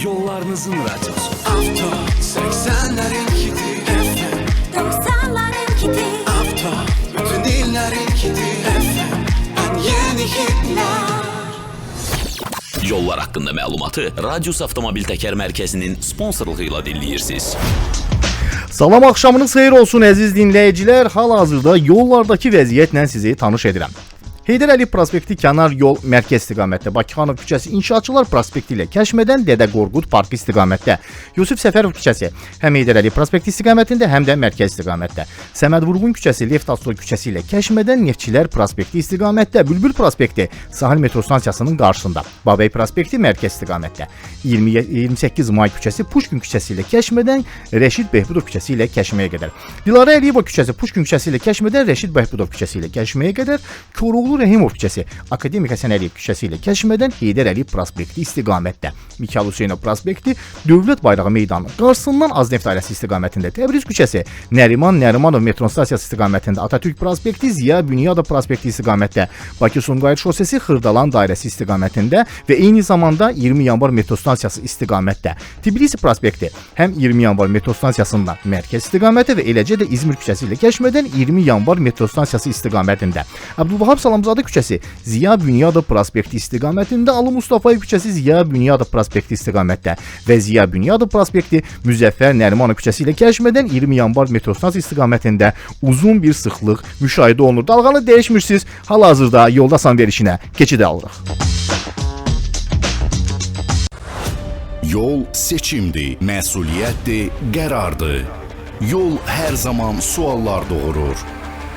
Yollarınızın radyosu. Avto 80'lerin kiti FM, 90'ların kiti Avto bütün illerin kiti FM, en yeni hitler. Yollar haqqında məlumatı Radius Avtomobil Təkər Mərkəzinin sponsorluğu ilə dinləyirsiniz. Salam, axşamınız xeyir olsun əziz dinləyicilər. Hal-hazırda yollardakı vəziyyətlə sizi tanış edirəm. Heydər Əliyev prospekti kənar yol mərkəz istiqamətdə, Bakıxanov küçəsi İnşaatçılar prospekti ilə Kəşmədən Dədə Qorqud parkı istiqamətdə, Yusif Səfərov küçəsi həm Heydər Əliyev prospekti istiqamətində, həm də mərkəz istiqamətdə, Səməd Vurğun küçəsi Lev Tolstoy küçəsi ilə Kəşmədən Neftçilər prospekti istiqamətdə, Bülbül prospekti Sahil metro stansiyasının qarşısında, Babək prospekti mərkəz istiqamətdə, 28 May küçəsi Puşkin küçəsi ilə Kəşmədən Rəşid Behbudov küçəsi ilə Kəşməyə qədər, Dilarə Əliyeva küçəsi Puşkin küçəsi ilə Kəşmədən Rəşid Behbudov küçəsi ilə Kəşməyə qədər, Koroğlu Rəhimov küçəsi Akademik Həsən Əliyev küçəsi ilə Kəşmədən Heydər Əliyev prospekti istiqamətdə, Mikayıl Hüseynov prospekti Dövlət Bayrağı meydanının qarşısından Azneft dairəsi istiqamətində, Təbriz küçəsi Nəriman Nərimanov metro stansiyası istiqamətində, Atatürk prospekti Ziya Bünyadov prospekti istiqamətdə, Bakı-Sumqayıt şosesi Xırdalan dairəsi istiqamətində və eyni zamanda 20 yanvar metro stansiyası istiqamətdə, Tbilisi prospekti həm 20 yanvar metro stansiyasından mərkəz istiqamətə və eləcə də İzmir küçəsi ilə Kəşmədən 20 yanvar metro stansiyası istiqamətində, Abdülvahab Salamzadə küçəsi Ziya Bünyadov prospekti istiqamətində, Ali Mustafayev küçəsi Ziya Bünyadov prospekti istiqamətdə və Ziya Bünyadov prospekti Müzəffər Nərimanov küçəsi ilə Kəşmədən 20 yanvar metro stansiyası istiqamətində uzun bir sıxlıq müşahidə olunur. Dalğanı dəyişmirsiniz. Hal-hazırda yoldasan verişinə keçid alırıq. Yol seçimdir, məsuliyyətdir, qərardır. Yol hər zaman suallar doğurur.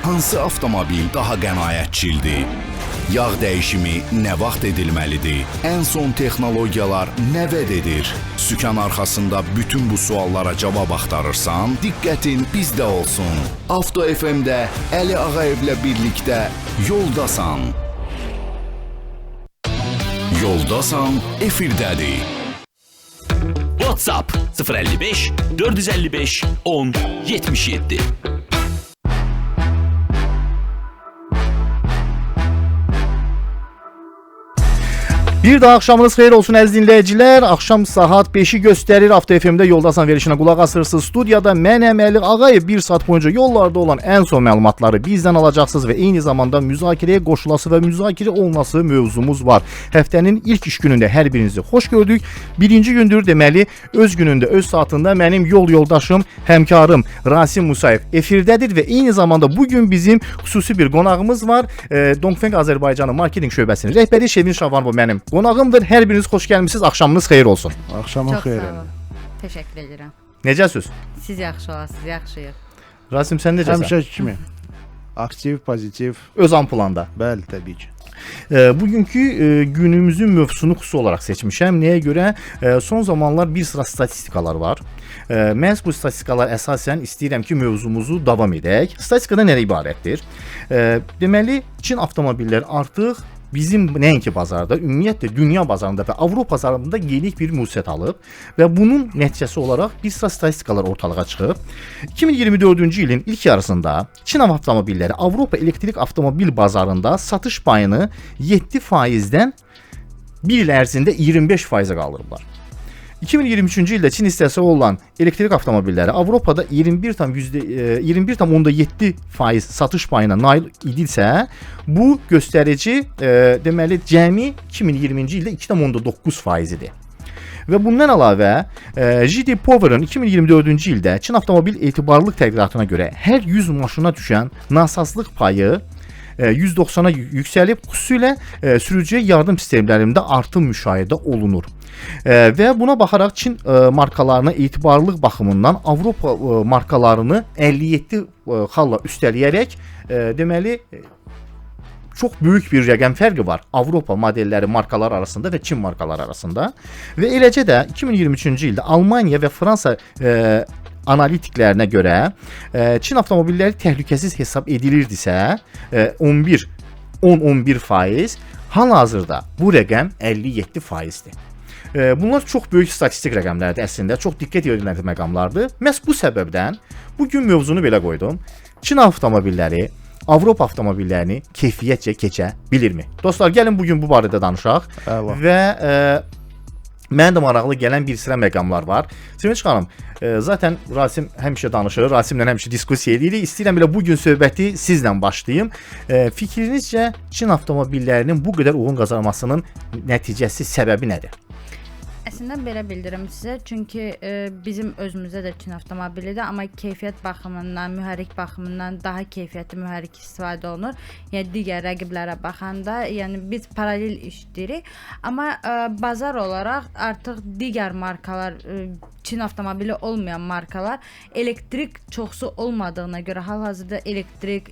Hansı avtomobil daha qənaətçildir? Yağ dəyişimi nə vaxt edilməlidir? Ən son texnologiyalar nə vəd edir? Sükan arxasında bütün bu suallara cavab axtarırsan, diqqətin bizdə olsun. Avto FM-də Əli Ağayevlə birlikdə Yoldasan. Yoldasan efirdədir. WhatsApp 055 455 10 77. Bir daha axşamınız xeyir olsun əziz dinləyicilər. Axşam saat 5-i göstərir. Avto FM-də Yoldasan verişinə qulaq asırsınız. Studiyada mənəm Əli Ağayev. Bir saat boyunca yollarda olan ən son məlumatları bizdən alacaqsınız və eyni zamanda müzakirəyə qoşulası və müzakirə olunası mövzumuz var. Həftənin ilk iş günündə hər birinizi xoş gördük. Birinci gündür, deməli, öz günündə, öz saatında mənim yol yoldaşım, həmkarım Rasim Musayev efirdədir və eyni zamanda bugün bizim xüsusi bir qonağımız var. Dongfeng Azərbaycanın marketinq şöbəsinin rəhbəri Şevin Şavanov mənim qonağımdır. Hər biriniz xoş gəlmisiniz. Axşamınız xeyir olsun. Axşamın Çox xeyir. sağ olun. Təşəkkür edirəm. Necəsiz? Siz yaxşı olasınız, yaxşıyıq. Rasim, sən necəsən? Həmişə kimi. Aktiv, pozitiv. Öz amplanda. Bəli, təbii ki. Bugünkü günümüzün mövzusunu xüsusi olaraq seçmişəm. Nəyə görə? Son zamanlar bir sıra statistikalar var. Məhz bu statistikalar əsasən istəyirəm ki, mövzumuzu davam edək. Statistikada nə ibarətdir? Deməli, Çin avtomobilləri artıq bizim nəinki bazarda, ümumiyyətlə dünya bazarında və Avropa bazarında geniş bir müvəffəqiyyət alıb və bunun nəticəsi olaraq bir sıra statistikalar ortalığa çıxıb. 2024-cü ilin ilk yarısında Çin avtomobilləri Avropa elektrik avtomobil bazarında satış payını 7%-dən bir il ərzində 25%-ə qaldırıblar. 2023-cü ildə Çin hissəsi olan elektrik avtomobilləri Avropada 21,7% satış payına nail edilsə, bu göstərici deməli cəmi 2020-ci ildə 2,9% idi. Və bundan əlavə JD Power'ın 2024-cü ildə Çin avtomobil etibarlılıq tədqiqatına görə hər 100 maşına düşən nasazlıq payı 190-a yüksəlib, xüsusilə sürücüyə yardım sistemlərində artım müşahidə olunur. Və buna baxaraq Çin markalarına etibarlılıq baxımından Avropa markalarını 57 xalla üstələyərək deməli çox böyük bir rəqəm fərqi var Avropa modelləri markalar arasında və Çin markaları arasında. Və eləcə də 2023-cü ildə Almaniya və Fransa analitiklərinə görə Çin avtomobilləri təhlükəsiz hesab edilirdisə 10-11%, hal-hazırda bu rəqəm 57%-dir. Bunlar çox böyük statistik rəqəmlərdir əslində, çox diqqət edilən məqamlardır. Məhz bu səbəbdən bugün mövzunu belə qoydum. Çin avtomobilləri Avropa avtomobillərini keyfiyyətcə keçə bilirmi? Dostlar, gəlin bugün bu barədə danışaq və Mənə də maraqlı gələn bir sıra məqamlar var. Sevinç xanım, zaten Rasim həmişə danışır, Rasimlə həmişə diskussiya edirik. İstəyirəm belə bu gün söhbəti sizlə başlayım. Fikrinizcə Çin avtomobillərinin bu qədər uğur qazanmasının nəticəsi, səbəbi nədir? Əslində belə bildirim sizə, çünki bizim özümüzdə də Çin avtomobilidir, amma keyfiyyət baxımından, mühərrik baxımından daha keyfiyyətli mühərrik istifadə olunur. Yəni digər rəqiblərə baxanda, yəni biz paralel işləyirik, amma bazar olaraq artıq digər markalar, Çin avtomobili olmayan markalar elektrik çoxsu olmadığına görə, hal-hazırda elektrik,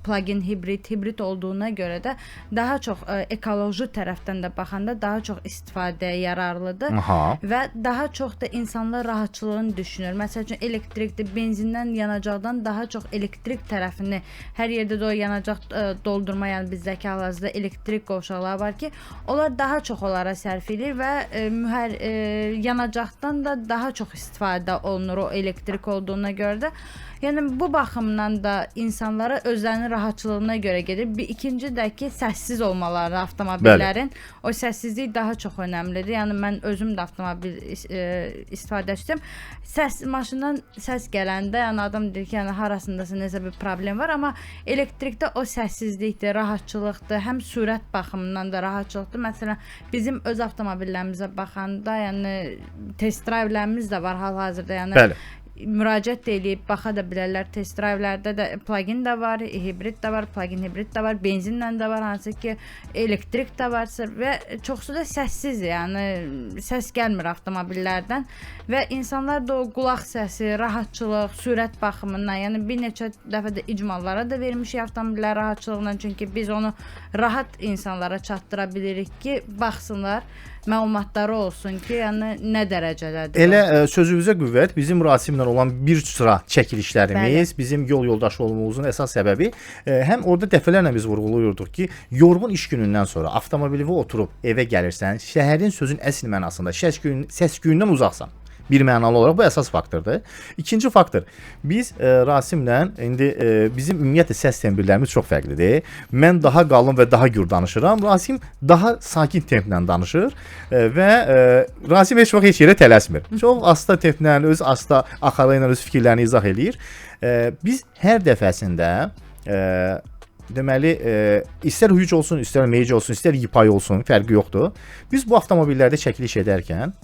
plug-in hibrid olduğuna görə də daha çox ekoloji tərəfdən də baxanda daha çox istifadəyə yararlıdır. Aha. Və daha çox da insanlar rahatçılığını düşünür. Məsəl üçün elektrikli benzindən yanacaqdan daha çox elektrik tərəfini, hər yerdə də o yanacaq doldurma, yəni bizdəki hal-hazırda elektrik qovşaqları var ki, onlar daha çox onlara sərf edir və yanacaqdan da daha çox istifadə olunur o elektrik olduğuna görə də. Yəni bu baxımdan da insanlara özlərinin rahatçılığına görə gedir. Bir ikinci də ki, səssiz olmaları avtomobillərin. Bəli. O səssizlik daha çox önəmlidir. Yəni mən özüm də avtomobil istifadəçiyəm. Maşından səs gələndə, yəni adam deyir ki, yəni harasındasa nəsə bir problem var, amma elektrikdə o səssizlikdir, rahatçılıqdır, həm sürət baxımından da rahatçılıqdır. Məsələn, bizim öz avtomobillərimizə baxanda, yəni test drive'lərimiz də var hal-hazırda, yəni Bəli. Müraciət edib baxa da bilərlər. Test drive'lərdə də plug-in də var, hibrid də var, plug-in hibrid də var, benzinlə də var, hansı ki elektrik də varsa və çoxsu da səssizdir. Yəni səs gəlmir avtomobillərdən və insanlar da o qulaq səsi, rahatçılıq, sürət baxımından, yəni bir neçə dəfə də icmallara da vermişik avtomobillər rahatçılığından, çünki biz onu rahat insanlara çatdıra bilirik ki, baxsınlar, məlumatları olsun ki, yəni nə dərəcədədir. Elə sözünüzə qüvvət, bizim Rasimlə olan bir sıra çəkilişlərimiz, bizim yol yoldaşı olmamızın əsas səbəbi, həm orada dəfələrlə biz vurğuluyurduq ki, yorğun iş günündən sonra avtomobildə oturub evə gəlirsən, şəhərin sözün əsl mənasında səs-küyündən uzaqsan. Bir mənalı olaraq bu əsas faktordur. İkinci faktor, biz Rasimlə indi bizim ümumiyyətlə səs tembrlərimiz çox fərqlidir. Mən daha qalın və daha gür danışıram. Rasim daha sakin templə danışır və Rasim heç vaxt heç yerə tələsmir. Çox asta templə, öz asta axarı ilə öz fikirlərini izah eləyir. Biz hər dəfəsində deməli, istər hüc olsun, istər meyc olsun, istər yipay olsun, fərqi yoxdur. Biz bu avtomobillərdə çəkiliş edərkən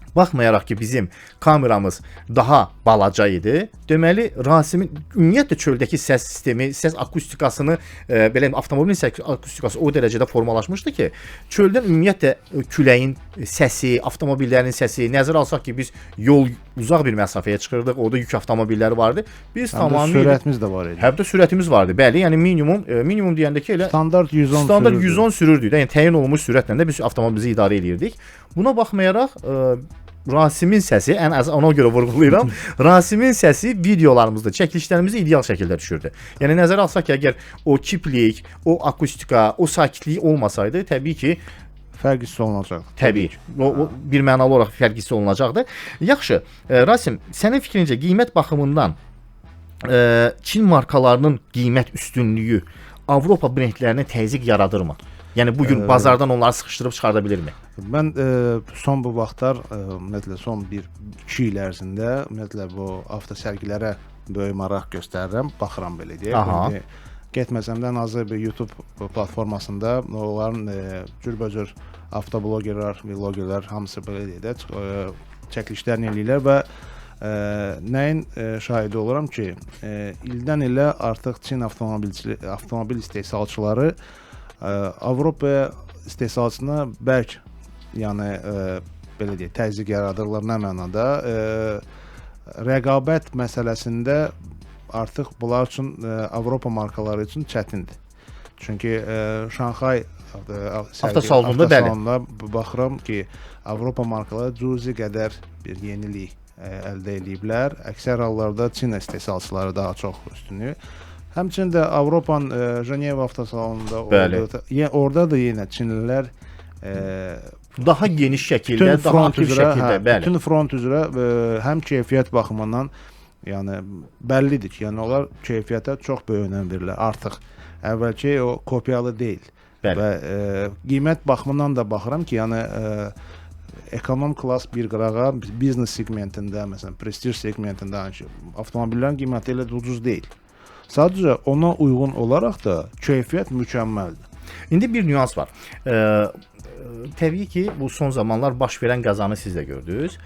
baxmayaraq ki, bizim kameramız daha balaca idi, deməli, Rasimin ümumiyyətlə çöldəki səs sistemi, səs akustikasını, belə avtomobilin səs akustikası o dərəcədə formalaşmışdı ki, çöldən ümumiyyətlə küləyin səsi, avtomobillərin səsi, nəzərə alsaq ki, biz yol uzaq bir məsafəyə çıxırdıq, orada yük avtomobilləri vardı. Biz tamamilə sürətimiz də var idi. Həm də sürətimiz vardı. Bəli, yəni minimum deyəndə ki, elə standart 110 sürürdük. Yəni təyin olunmuş sürətlə də biz avtomobilimizi idarə edirdik. Buna baxmayaraq Rasimin səsi, ən az ona görə vurğulayıram, Rasimin səsi videolarımızda, çəkilişlərimizdə ideal şəkildə düşürdü. Yəni nəzərə alsaq ki, əgər o kiplik, o akustika, o sakitlik olmasaydı, təbii ki, fərq hissi olunacaqdı. Təbii. O bir mənalı olaraq fərq hissi olunacaqdı. Yaxşı, Rasim, sənin fikrincə qiymət baxımından Çin markalarının qiymət üstünlüyü Avropa brendlərinə təzyiq yaradırmı? Yəni bu gün bazardan onları sıxışdırıb çıxarda bilirmi? Mən son bu vaxtlar, ümumiyyətlə son 1-2 il ərzində ümumiyyətlə bu avtosərgilərə böyük maraq göstərirəm, baxıram belə deyək. Getməsəm də nazır bir YouTube platformasında onların cürbəcür avtoblogerlər, vlogerlər hamısı belə deyək də çəkilişlərini eləyirlər və nəyin şahidi oluram ki, ildən ilə artıq Çin avtomobil istehsalçıları Avropaya istehsalçısına bərk, yəni belə deyək, təzyiq yaradırlar nə mənada. Rəqabət məsələsində artıq bunlar üçün Avropa markaları üçün çətindir. Çünki Şanxay avtosalonunda baxıram ki, Avropa markaları cüzi qədər bir yenilik əldə ediblər. Əksər hallarda Çin istehsalçıları daha çox üstünlük. Həmçinin də Avropanın Ceneva avtosalonunda orada da yenə Çinlilər daha geniş şəkildə, daha aktiv şəkildə, bəli. Bütün front üzrə həm keyfiyyət baxımından, yəni bəllidir ki, yəni onlar keyfiyyətə çox böyük önəm verirlər. Artıq əvvəlki o kopyalı deyil. Bəli. Və qiymət baxımından da baxıram ki, yəni ekonom klass bir qırağa biznes segmentində, məsələn, prestij segmentində avtomobillərin qiyməti elə də ucuz deyil. Sadəcə ona uyğun olaraq da keyfiyyət mükəmməldir. İndi bir nüans var. Təbii ki, bu son zamanlar baş verən qəzanı siz də gördünüz.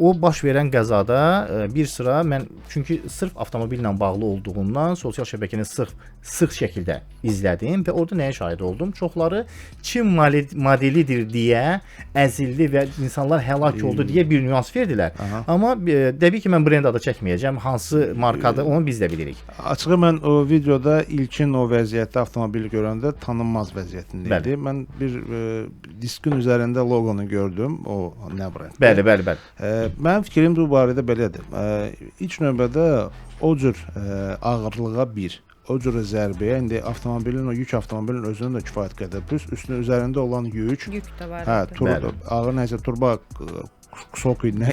O baş verən qəzada bir sıra mən çünki sırf avtomobillə bağlı olduğundan sosial şəbəkəni sıx şəkildə izlədim və orada nəyə şahid oldum? Çoxları Çin modelidir deyə əzildi və insanlar həlak oldu deyə bir nüans verdilər. Amma təbii ki, mən brend adı çəkməyəcəm. Hansı markadır, onu biz də bilirik. Açığı mən o videoda ilkin o vəziyyətdə avtomobili görəndə tanınmaz vəziyyətində idi. Mən bir diskin üzərində loqonu gördüm. O nə brend? Bəli. Mənim fikrim bu barədə belədir. İlk növbədə o cür ağırlığa o cür zərbəyə, indi avtomobilin, o yük avtomobilin özünün də kifayət qədər plus üstünün üzərində olan yük də var. Ağır nəsə turbo sok idi,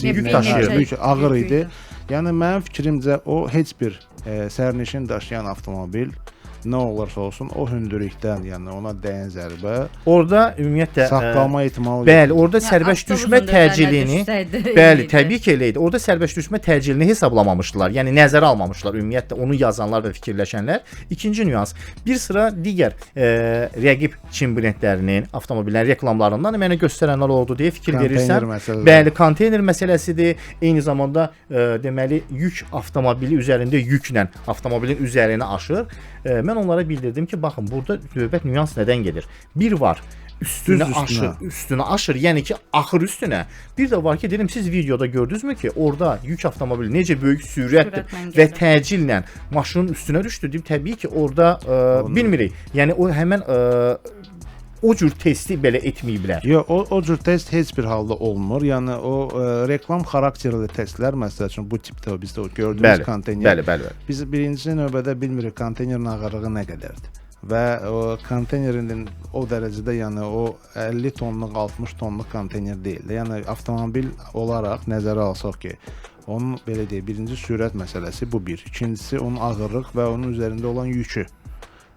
yük daşıyır, ağır idi. Yəni mənim fikrimcə o heç bir sərnişin daşıyan avtomobil nə olursa olsun o hündürlükdən, yəni ona dəyən zərbə orada ümumiyyətlə saxlanma ehtimalı. Bəli, orada sərbəst düşmə təcilini, bəli, təbii ki, elə idi. Orada sərbəst düşmə təcilini hesablamamışdılar. Yəni nəzərə almamışdılar ümumiyyətlə onu yazanlar və fikirləşənlər. İkinci nüans, bir sıra digər rəqib Çin brendlərinin avtomobillərin reklamlarından mənə göstərənlər oldu deyə fikir verirsən. Bəli, konteyner məsələsidir. Eyni zamanda deməli yük avtomobili üzərində yüklə avtomobilin üzərinə aşır. Mən onlara bildirdim ki, baxın, burada növbət nüans nədən gedir? Bir var, üstünə aşır, yəni ki, axır üstünə. Bir də var ki, dedim, siz videoda gördünüzmü ki, orada yük avtomobili necə böyük sürətdir və təcillə maşının üstünə düşdü. Deyim, təbii ki, orada bilmirik. Yəni o həmən o cür testi belə etməyiblər. Yox, o cür test heç bir halda olmur. Yəni o reklam xarakterli testlər, məsəl üçün bu tipdə bizdə gördüyümüz konteyner. Bəli. Biz birinci növbədə bilmirik konteynerin ağırlığı nə qədərdir. Və o konteynerin o dərəcədə, yəni o 50 tonluq, 60 tonluq konteyner deyil. Yəni avtomobil olaraq nəzərə alsaq ki, onun belə deyək, birinci sürət məsələsi bu bir. İkincisi onun ağırlıq və onun üzərində olan yükü.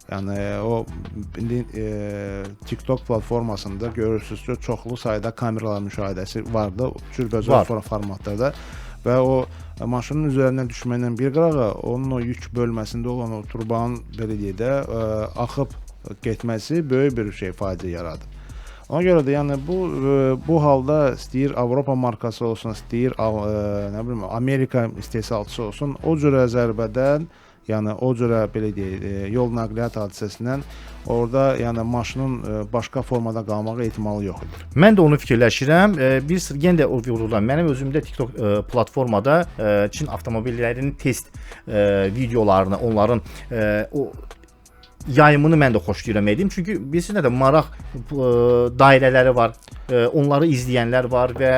Yəni o indi TikTok platformasında görürsüz ki, çoxlu sayda kameralar müşahidəsi vardı cürbəcür formatlarda və o maşının üzərindən düşməklə bir qırağa onun o yük bölməsində olan o turbanın belə deyək də axıb getməsi böyük bir faciə yaradır. Ona görə də yəni bu halda istəyir Avropa markası olsun, istəyir nə bilim Amerika istehsalçısı olsun, o cürə zərbədən, yəni o cürə belə deyək, yol nəqliyyat hadisəsindən orada yəni maşının başqa formada qalmağa ehtimalı yox idi. Mən də onu fikirləşirəm. Bir sıra yenə də o videodan mənim özümdə TikTok platformada Çin avtomobillərinin test videolarını, onların o yayımını mən də xoşlayıram edim. Çünki bilirsiniz də maraq dairələri var. Onları izləyənlər var və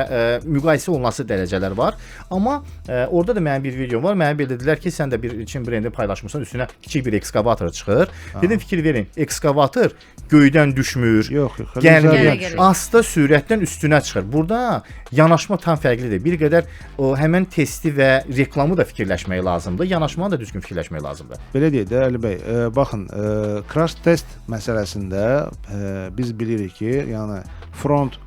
müqayisə olunası dərəcələr var. Amma orada da mənim bir videom var. Mənə bildirdilər ki, sən də bir Çin brendi paylaşmısan, üstünə kiçik bir ekskavator çıxır. Dedim, fikir verin, ekskavator göydən düşmür. Yox, gəlmir. Asta sürətdən üstünə çıxır. Burada yanaşma tam fərqlidir. Bir qədər o həmin testi və reklamı da fikirləşmək lazımdır. Yanaşmanı da düzgün fikirləşmək lazımdır. Belə deyək də Əli bəy, baxın, crash test məsələsində biz bilirik ki, yəni front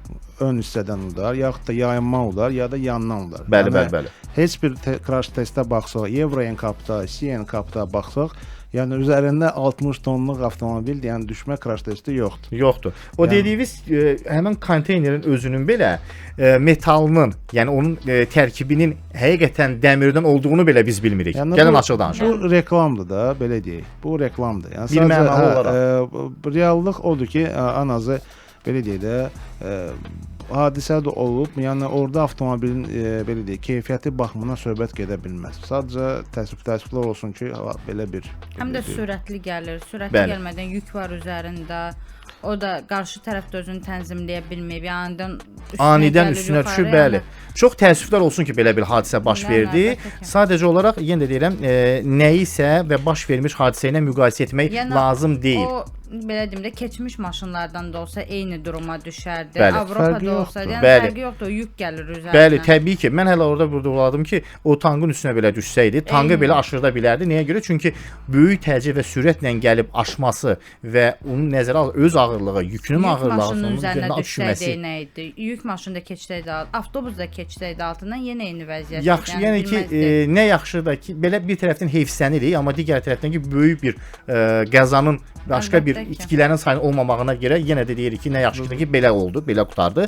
ön hissədən udar, yaxud da yayınma udar, ya da yandan udar. Bəli. Heç bir crash testə baxsaq, Euro NCAP-da, CNCAP-da baxsaq, yəni üzərində 60 tonluq avtomobil, yəni düşmə crash testi yoxdur. O dediyiniz həmin konteynerin özünün belə metalının, yəni onun tərkibinin həqiqətən dəmirdən olduğunu belə biz bilmirik. Yəni, gəlin açıq danışaq. Bu reklamdır da, belə deyək. Bu reklamdır. Yəni bir mənalı olaraq. Reallıq odur ki, ən azı belə deyək də hadisə də olub, yəni orada avtomobilin belə deyək, keyfiyyəti baxımından söhbət gedə bilməz. Sadəcə təəssüflər olsun ki, belə bir həm də sürətli gəlir. Sürətli gəlmədən yük var üzərində. O da qarşı tərəfdə özünü tənzimləyə bilməyib. Yəni anidən gəlir üstünə düşür, yuxarı, bəli. yəni. Çox təəssüflər olsun ki, belə bir hadisə baş verdi. əlbəttə ki. Sadəcə olaraq yenə də deyirəm, nəyisə və baş vermiş hadisə ilə müqayisə etmək Yəni lazım deyil. O belə deyim də keçmiş maşınlardan da olsa eyni duruma düşərdi. Bəli. Fərqi Avropada olsa, yoxdur. yəni Bəli. fərqi yoxdur, o yük gəlir üzərinə. Bəli, təbii ki, mən hələ orada vurduladım ki, o tankın üstünə belə düşsəydi, tankı belə aşırda bilərdi. Nəyə görə? Çünki böyük təcil və sürətlə gəlib aşması və onun nəzərə al öz ağırlığı, yükünün Yük ağırlığı maşının onun üzərinə üzərinə düşsəydi düşməsi. nə idi? Yük maşında keçsəydi, avtobus da keçsəydi altından yenə eyni vəziyyət. Yaxşı, yəni ki, nə yaxşıdır ki, belə bir tərəfdən heyfslənirik, amma digər tərəfdən ki, böyük bir qəzanın başqa bir Əlbəttə ki. itkilərin sayının olmamağına görə yenə də deyirik ki, nə yaxşıdır ki, belə oldu, belə qurtardı.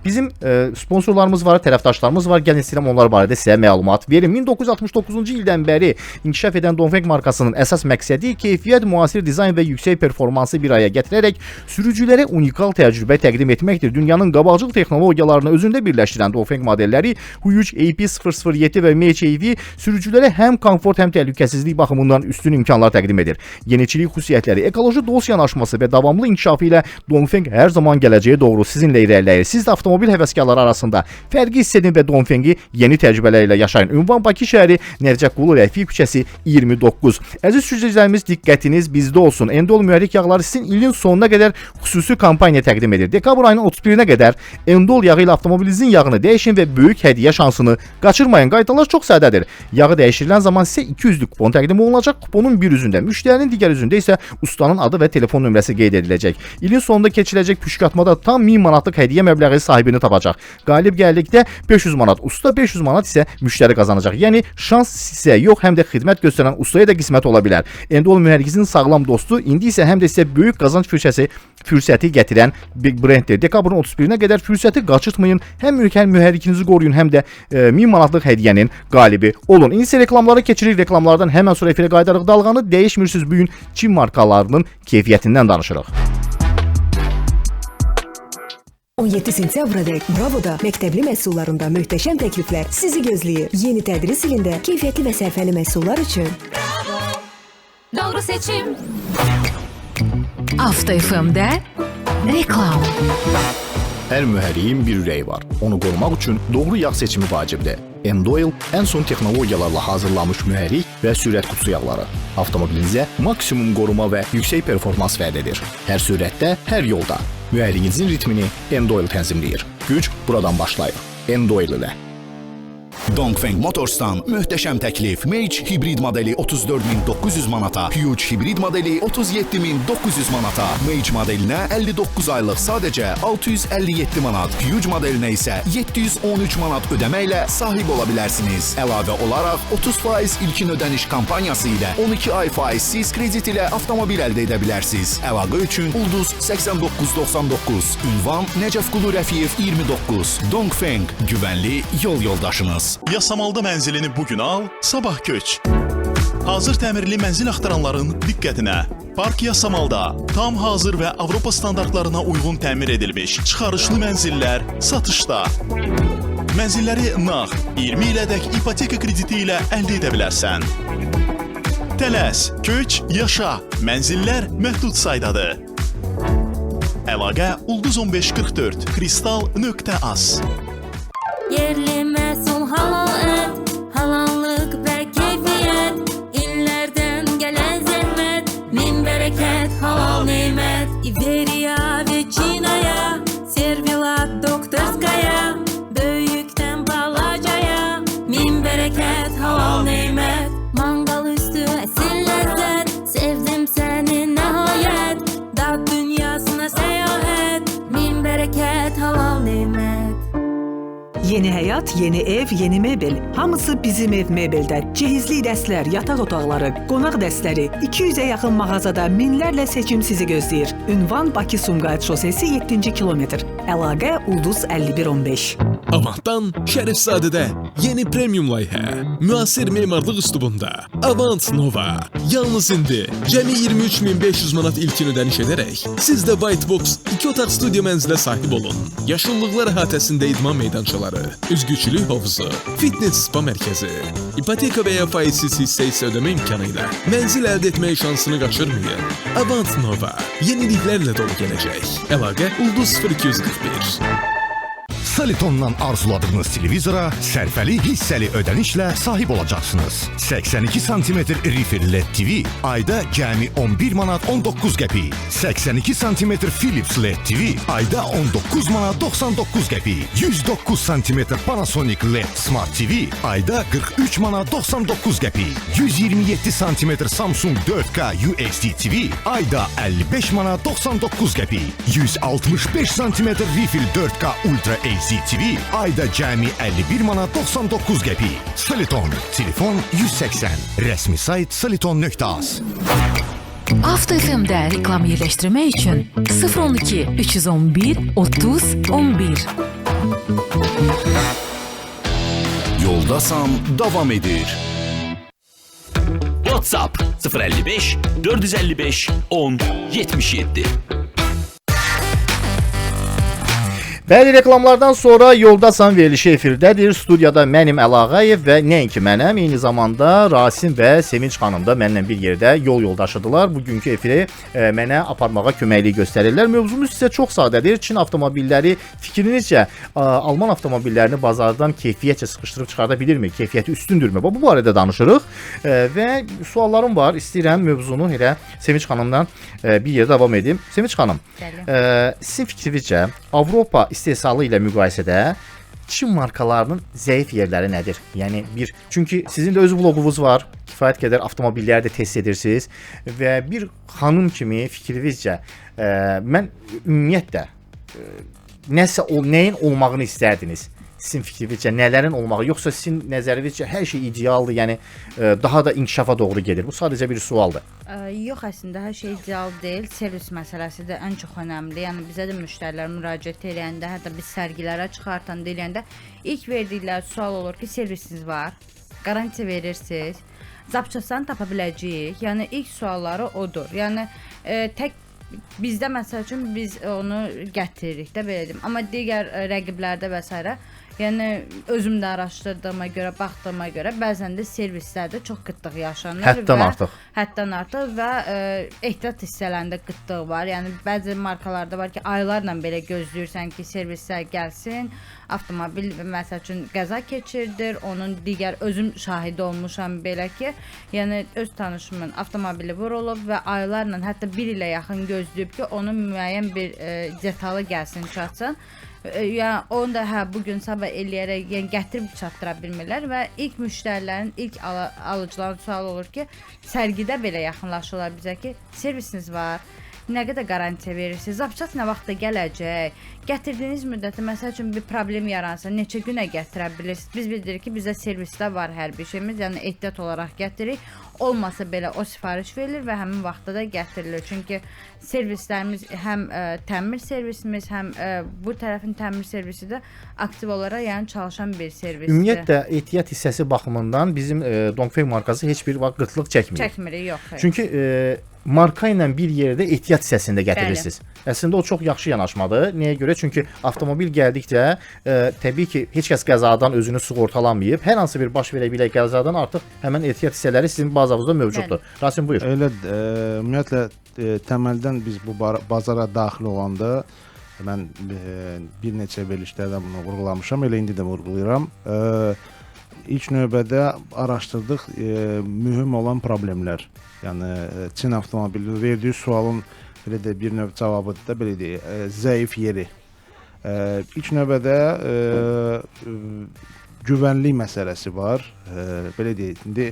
Bizim sponsorlarımız var, tərəfdaşlarımız var. Gəlin istəyirəm onlar barədə sizə məlumat verim. 1969-cu ildən bəri inkişaf edən Dongfeng markasının əsas məqsədi keyfiyyət, müasir dizayn və yüksək performansı bir araya gətirərək sürücülərə unikal təcrübə təqdim etməkdir. Dünyanın qabaqcıl texnologiyalarını özündə birləşdirən Dongfeng modelləri Huyuj AP007 və MHEV sürücülərə həm komfort, həm təhlükəsizlik baxımından üstün imkanlar təqdim edir. Yeniçilik xüsusiyyətləri, ekoloji dost yanaşması və davamlı inkişafı ilə Dongfeng hər zaman gələcəyə doğru sizinlə irəliləyir. Siz də avtomobil həvəskarları arasında fərqi hiss edin və Dongfengi yeni təcrübələr ilə yaşayın. Ünvan Bakı şəhəri, Nərcəqulu Rəfiq küçəsi 29. Əziz sürücülərimiz, diqqətiniz bizdə olsun. Endol mühərrik yağları sizin ilin sonuna qədər xüsusi kampaniya təqdim edir. Dekabr ayının 31-nə qədər Endol yağı ilə avtomobilinizin yağını dəyişin və böyük hədiyyə şansını qaçırmayın. Qaydalar çox sədədir. Yağı dəyişdirilən zaman sizə 200-lük kupon təqdim olunacaq. Kuponun bir üzündə, müştərinin digər üzündə isə ustanın adı və telefon nömrəsi qeyd ediləcək. İlin sonunda keçiriləcək püşkatmada tam 1000 manatlıq hədiyyə məbləği sahibini tapacaq. Qalib gəldikdə 500 manat, usta 500 manat isə müştəri qazanacaq. Yəni şans sizə yox, həm də xidmət göstərən ustaya da qismət ola bilər. Endol mühərrikinin sağlam dostu, indi isə həm də sizə böyük qazanc fürsəti gətirən bir brenddir. Dekabrın 31-nə qədər fürsəti qaçırtmayın. Həm mühərrikinizi qoruyun, həm də 1000 manatlıq hədiyyənin qalibi olun. İndi isə reklamlara keçirik. Reklamlardan həmən sonra efirə qaytarıq. Dalğanı dəyişmirsiniz. Bu gün Çin markalarının keyfiyyətindən danışırıq. 17 sentyabrədək Bravoda məktəbli məhsullarında möhtəşəm təkliflər sizi gözləyir. Yeni tədris ilində keyfiyyətli və sərfəli məhsullar üçün Doğru seçim. Avto FM'də reklam. Hər mühərriyin bir ürəyi var. Onu qorumaq üçün doğru yağ seçimi vacibdir. Endoil ən son texnologiyalarla hazırlanmış mühərrik və sürət qutusu yağları avtomobilinizə maksimum qoruma və yüksək performans vəd edir. Hər sürətdə, hər yolda mühərrikinizin ritmini Endoil tənzimləyir. Güc buradan başlayır. Endoil ilə. Dongfeng Motors'tan möhtəşəm təklif. Mage hibrid modeli 34900 manata, Hugh hibrid modeli 37900 manata. Mage modelinə 59 aylıq sadəcə 657 manat, Hugh modelinə isə 713 manat ödəməklə sahib ola bilərsiniz. Əlavə olaraq 30% ilkin ödəniş kampanyası ilə 12 ay faizsiz kredit ilə avtomobil əldə edə bilərsiniz. Əlaqə üçün Ulduz 8999, ünvan Nəcəfqulu Rəfiyev 29. Dongfeng, güvənli yol yoldaşınız. Yasamalda mənzilini bugün al, sabah köç. Hazır təmirli mənzil axtaranların diqqətinə. Park Yasamalda tam hazır və Avropa standartlarına uyğun təmir edilmiş çıxarışlı mənzillər satışda. Mənzilləri nağd 20 ilədək ipoteka krediti ilə əldə edə bilərsən. Tələs, köç, yaşa. Mənzillər məhdud saydadır. Əlaqə Ulduz 1544 kristal.az. Yerli məhsul halal et, halallıq və keyfiyyət, illərdən gələn zəhmət, min bərəkət, halal nemət. İveriya və Çinaya, Servilat Doktorskaya, böyükdən balacaya, min bərəkət, halal nemət. Manqal üstü əsil ləzzət, sevdim səni nəhayət, dad dünyasına səyahət, min bərəkət, halal nemət. Yeni həyat, yeni ev, yeni mebel. Hamısı Bizim Ev Mebeldə. Cehizli dəstlər, yataq otaqları, qonaq dəstləri, 200-ə yaxın mağazada minlərlə seçim sizi gözləyir. Ünvan Bakı-Sumqayıt şosesi 7-ci kilometr. Əlaqə Ulduz 5115. Avantdan Şərifzadədə yeni premium layihə. Müasir memarlıq üslubunda. Avant Nova. Yalnız indi cəmi 23500 manat ilkin ödəniş edərək siz də White Box 2 otaq studiya mənzilə sahib olun. Yaşıllıqlar əhatəsində idman meydançaları, üzgüçülük hovuzu, fitness spa mərkəzi, ipoteka və ya faizsiz hissə ödəmə imkanı ilə mənzil əldə etmək şansını qaçırmayın. Avant Nova yeniliklərlə dolu gələcək. Əlaqə Ulduz 0241. Solitondan arzuladığınız televizora sərfəli hissəli ödənişlə sahib olacaqsınız. 82 cm rifil LED TV ayda cəmi 11 manat 19 qəpik. 82 cm Philips LED TV ayda 19 manat 99 qəpik. 109 cm Panasonic LED Smart TV ayda 43 manat 99 qəpik. 127 cm Samsung 4K UHD TV ayda 55 manat 99 qəpik. 165 cm Rifil 4K Ultra HD TV ayda cəmi 51 manat 99 qəpik. Soliton, telefon 180. Rəsmi sayt soliton.az. Avto FM-də reklam yerləşdirmək üçün 012 311 30 11. Yoldasam davam edir. WhatsApp 055 455 10 77. Bəzi reklamlardan sonra Yoldasan verilişi efirdədir. Studiyada mənim Əli Ağayev və nəinki mənəm, eyni zamanda Rasim və Sevinç xanım da mənlə bir yerdə yol yoldaşıdırlar. Bugünkü efiri mənə aparmağa köməklik göstərirlər. Mövzumuz isə çox sadədir. Çin avtomobilləri fikrinizcə Alman avtomobillərini bazardan keyfiyyətcə sıxışdırıb çıxarda bilirmi? Keyfiyyəti üstündürmü? Bu barədə danışırıq və suallarım var. İstəyirəm mövzunu elə Sevinç xanımdan bir yerdə davam edim. Sevinç xanım, sizin fikrinizcə Avropa istehsalı ilə müqayisədə Çin markalarının zəif yerləri nədir? Yəni çünki sizin də öz vloqunuz var, kifayət qədər avtomobilləri də test edirsiniz və bir xanım kimi fikrinizcə mən ümumiyyətlə nəyin olmağını istərdiniz? Sizin fikrinizcə nələrin olmağı, yoxsa sizin nəzərinizcə hər şey idealdır, yəni daha da inkişafa doğru gedir? Bu sadəcə bir sualdır. Yox, əslində hər şey ideal deyil. Servis məsələsi də ən çox önəmli. Yəni bizə də müştərilər müraciət edəndə, hətta biz sərgilərə çıxartan deyəndə ilk verdikləri sual olur ki, servisiniz var, qarantiya verirsiniz, zapçasını tapa biləcəyik. Yəni ilk sualları odur. Yəni tək bizdə məsəl üçün biz onu gətiririk də, belə deyim. Amma digər rəqiblərdə və s. Yəni özüm də araşdırdığıma görə, baxdığıma görə bəzən də servislərdə çox qıtlıq yaşanır. Həddən artıq və ehtiyat hissələrində qıtlıq var. Yəni bəzi markalarda var ki, aylarla belə gözləyirsən ki, servislər gəlsin. Avtomobil məsəl üçün qəza keçirdir. Onun digər özüm şahidi olmuşam belə ki, yəni öz tanışımın avtomobili vurulub və aylarla, hətta 1 ilə yaxın gözləyib ki, onun müəyyən bir detalı gəlsin, çatsın. Yəni onu da bu gün sabah eləyərək gətirib çatdıra bilmirlər və ilk müştərilərin, ilk alıcıların sualı olur ki, sərgidə belə yaxınlaşırlar bizə ki, servisiniz var, nə qədər qarantiya verirsiniz, zapçat nə vaxtda gələcək, gətirdiyiniz müddətdə məsəl üçün bir problem yaransa neçə günə gətirə bilirsiniz? Biz bildirik ki, bizdə servisdə var hər bir şeyimiz, yəni ehtiyat olaraq gətiririk. Olmasa belə o sifariş verilir və həmin vaxtda da gətirilir. Çünki servislərimiz həm təmir servisimiz, həm bu tərəfin təmir servisi də aktiv olaraq yəni çalışan bir servisdir. Ümumiyyətlə ehtiyat hissəsi baxımından bizim Dongfeng markası heç bir vaxt qıtlıq çəkmir. Çəkmir, yox. Çünki marka ilə bir yerdə ehtiyat hissəsində gətirirsiniz. Əslində o çox yaxşı yanaşmadır. Nəyə görə? Çünki avtomobil gəldikcə təbii ki, heç kəs qəzadan özünü sığortalamayıb. Hər hansı bir baş verə bilən qəzadan artıq həmin ehtiyat hissələri sizin bazanızda mövcuddur. Rasim, buyur. Elə ümumiyyətlə təməldən biz bu bazara daxil olanda mən bir neçə verilişlərdə bunu vurğulamışam, elə indi də vurğulayıram. İlk növbədə araşdırdıq mühüm olan problemlər. Yəni Çin avtomobili verdiyi sualın belə də bir növ cavabıdır da, belə deyək, zəif yeri. İlk növbədə güvənlik məsələsi var. Belə deyək, indi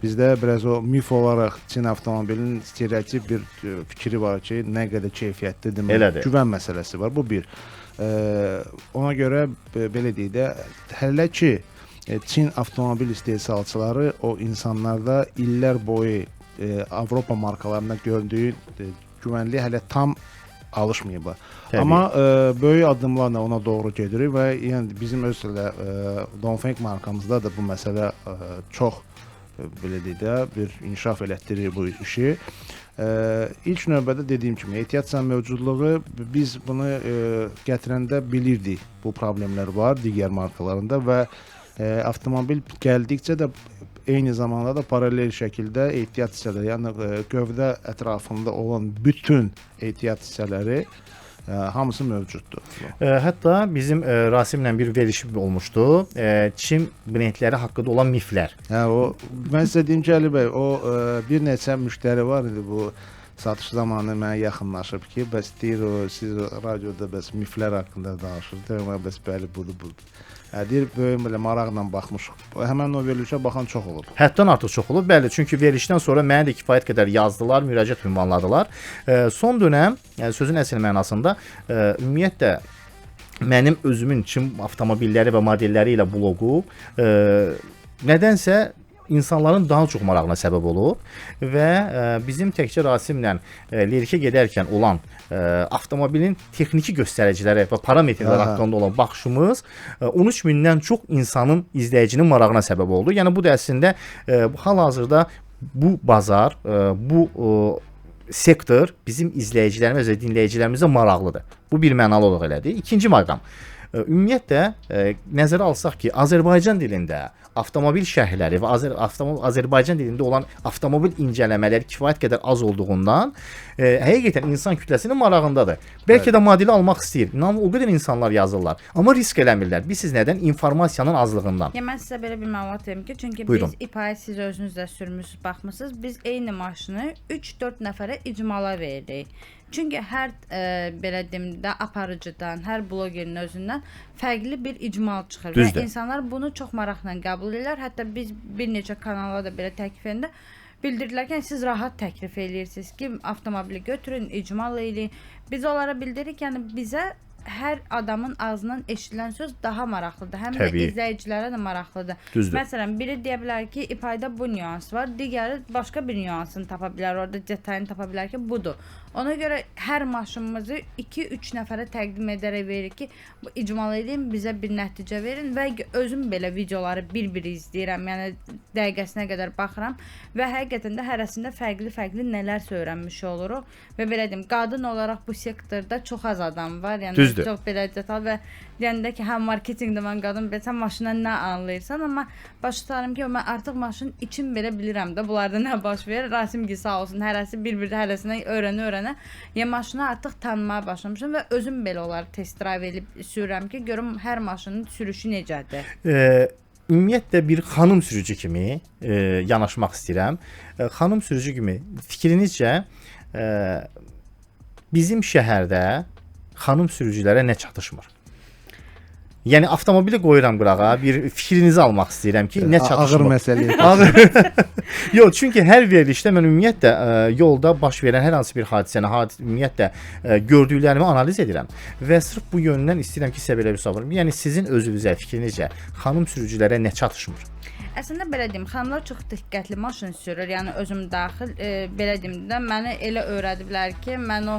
bizdə biraz o mif olaraq Çin avtomobilinin stereotip bir fikri var ki, nə qədər keyfiyyətli demək, güvən məsələsi var. Bu bir. Ona görə belə deyək də, hələ ki Çin avtomobil istehsalçıları o insanlarda illər boyu Avropa markalarında gördüyü güvənliyə hələ tam alışmayıb. Amma böyük addımlarla ona doğru gedirik və yəni bizim öz Dongfeng markamızda da bu məsələ çox belə deyək də bir inkişaf elətdirir bu işi. İlk növbədə dediyim kimi ehtiyat mövcudluğu, biz bunu gətirəndə bilirdik bu problemlər var digər markalarında və avtomobil gəldikcə də eyni zamanda da paralel şəkildə ehtiyat hissələri, yəni gövdə ətrafında olan bütün ehtiyat hissələri hamısı mövcuddur. Hətta bizim Rasimlə bir verilişi olmuşdu. Çin brendləri haqqında olan miflər. Hə, o mən sizə deyim ki, Əli bəy, o bir neçə müştəri var idi bu satış zamanı mənə yaxınlaşıb ki, bəs deyir o siz radioda bəs miflər haqqında danışırsınız. Deyirəm, bəs bəli budur. Deyir, böyük belə maraqla baxmışıq. Həmin o verilişə baxan çox olub. Həddən artıq çox olub. Bəli, çünki verilişdən sonra mənə də kifayət qədər yazdılar, müraciət ünvanladılar. Son dönəm, yəni sözün əsl mənasında ümumiyyətlə mənim özümün Çin avtomobilləri və modelləri ilə bloqu nədənsə insanların daha çox marağına səbəb olub və bizim təkcə Rasimlə Lerikə gedərkən olan avtomobilin texniki göstəriciləri və parametrlər haqqında olan baxışımız 13 mindən çox insanın, izləyicinin marağına səbəb oldu. Yəni bu da əslində hal-hazırda bu bazar, bu sektor bizim izləyicilərimiz və dinləyicilərimizə maraqlıdır. Bu bir mənalı olaraq elədir. İkinci məqam. Ümumiyyətlə nəzərə alsaq ki, Azərbaycan dilində avtomobil şərhləri və Azərbaycan dilində olan avtomobil incələmələri kifayət qədər az olduğundan həqiqətən insan kütləsinin marağındadır. Bəlkə də modeli almaq istəyir. İnanın o qədər insanlar yazırlar, amma risk eləmirlər. Bilirsiniz nədən? İnformasiyanın azlığından. Ya mən sizə belə bir məlumat verim ki, çünki Buyurun. biz İPA-yı siz özünüz də sürmüsünüz, baxmısınız. Biz eyni maşını 3-4 nəfərə icmala veririk. Çünki hər belə deyim də aparıcıdan, hər blogerin özündən fərqli bir icmal çıxır. Düzdür. Və insanlar bunu çox maraqla qəbul edirlər. Hətta biz bir neçə kanala da belə təklif edəndə bildirdilər ki, siz rahat təklif edirsiniz ki, avtomobili götürün, icmal eləyin. Biz onlara bildiririk, yəni bizə hər adamın ağzından eşidilən söz daha maraqlıdır. Həm də izləyicilərə də maraqlıdır. Düzdür. Məsələn, biri deyə bilər ki, İPA-da bu nüans var, digəri başqa bir nüansını tapa bilər, orada detalını tapa bilər ki, budur. Ona görə hər maşınımızı 2-3 nəfərə təqdim edərək veririk ki, bu icmal edin, bizə bir nəticə verin və özüm belə videoları bir-bir izləyirəm, yəni dəqiqəsinə qədər baxıram və həqiqətən də hərəsində fərqli-fərqli nələr öyrənmiş oluruq və belə deyim, qadın olaraq bu sektorda çox az adam var, yəni Düzdür. çox belə detal və deyəndə ki, hə marketinqdə mən qadın sən maşından nə anlayırsan, amma başa tutarım ki, mən artıq maşın için belə bilirəm də bunlarda nə baş verir. Rasim sağ olsun, hərəsi bir-bir hərəsindən öyrənə-öyrənə ya maşını artıq tanımaya başlamışam və özüm belə onları test drive edib sürürəm ki, görüm hər maşının sürüşü necədir. Ümumiyyətlə bir xanım sürücü kimi yanaşmaq istəyirəm. Xanım sürücü kimi fikrinizcə bizim şəhərdə xanım sürücülərə nə çatışmır? Yəni avtomobili qoyuram qırağa, bir fikrinizi almaq istəyirəm ki, nə çatışmır? Ağır məsələdir. Yox, çünki hər verilişdə mən ümumiyyətlə yolda baş verən hər hansı bir hadisəni, ümumiyyətlə gördüklərimi analiz edirəm və sırf bu yöndən istəyirəm ki, sizə belə bir sual verim. Yəni sizin özünüzə fikrinizcə xanım sürücülərə nə çatışmır? Əslində belə deyim, xanımlar çox diqqətli maşın sürür. Yəni özüm daxil belə deyim də məni elə öyrədiblər ki, mən o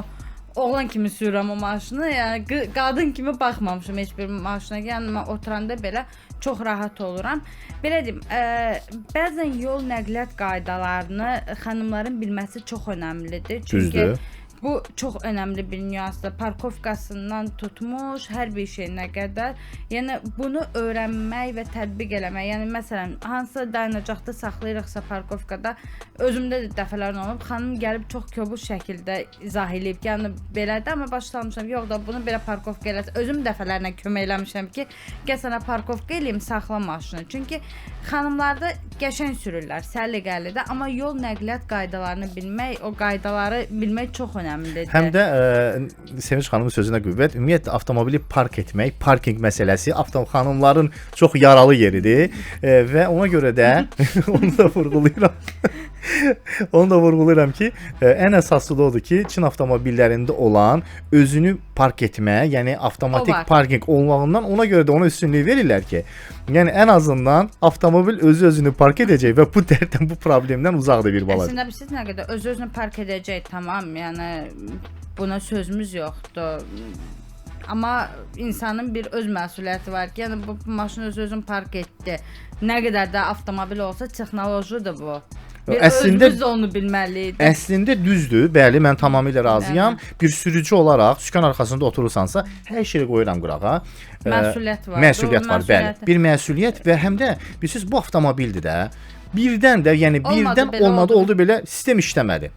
oğlan kimi sürürəm o maşını. Yəni qadın kimi baxmamışam heç bir maşına. Yəni mən oturanda belə çox rahat oluram. Belə deyim, bəzən yol nəqliyyat qaydalarını xanımların bilməsi çox önəmlidir. Çünki bu çox önəmli bir nüansdır. Parkovkasından tutmuş hər bir şeyinə qədər. Yəni bunu öyrənmək və tətbiq eləmək. Yəni məsələn, hansısa dayanacaqda saxlayırıqsa parkovkada özümdə də dəfələrlə olub, xanım gəlib çox kobud şəkildə izah eləyib ki, yəni belədir, amma başlamışam, yox da bunu belə parkovka eləsə. Özüm dəfələrlə kömək eləmişəm ki, gəl sənə parkovka eləyim, saxla maşını. Çünki xanımlarda qəşəng sürürlər, səliqəlidir, amma yol nəqliyyat qaydalarını bilmək, o qaydaları bilmək çox önəmlidir. Həm də Sevinç xanımın sözünə qüvvət, ümumiyyətlə avtomobili park etmək, parking məsələsi xanımların çox yaralı yeridir və ona görə də onu da vurğulayıram ki, ən əsaslı da odur ki, Çin avtomobillərində olan özünü park etmə, yəni avtomatik parking olmağından ona görə də ona üstünlük verirlər ki, yəni ən azından avtomobil özünü park edəcək və bu dərdən, bu problemdən uzaqdır bir balaca. Əslində siz nə qədər özünü park edəcək, tamam, yəni buna sözümüz yoxdur. Amma insanın bir öz məsuliyyəti var ki, yəni bu maşını özünü park etdi. Nə qədər də avtomobil olsa texnolojidir bu. Özümüz onu bilməliyik. Əslində düzdür, bəli, mən tamamilə razıyam. Bir sürücü olaraq sükan arxasında oturursansa, hər şeyi qoyuram qırağa. Məsuliyyət var. Məsuliyyət var, bəli. Bir məsuliyyət və həm də bilirsiniz bu avtomobildir də. Birdən də, yəni birdən olmadı, oldu belə sistem işləmədi.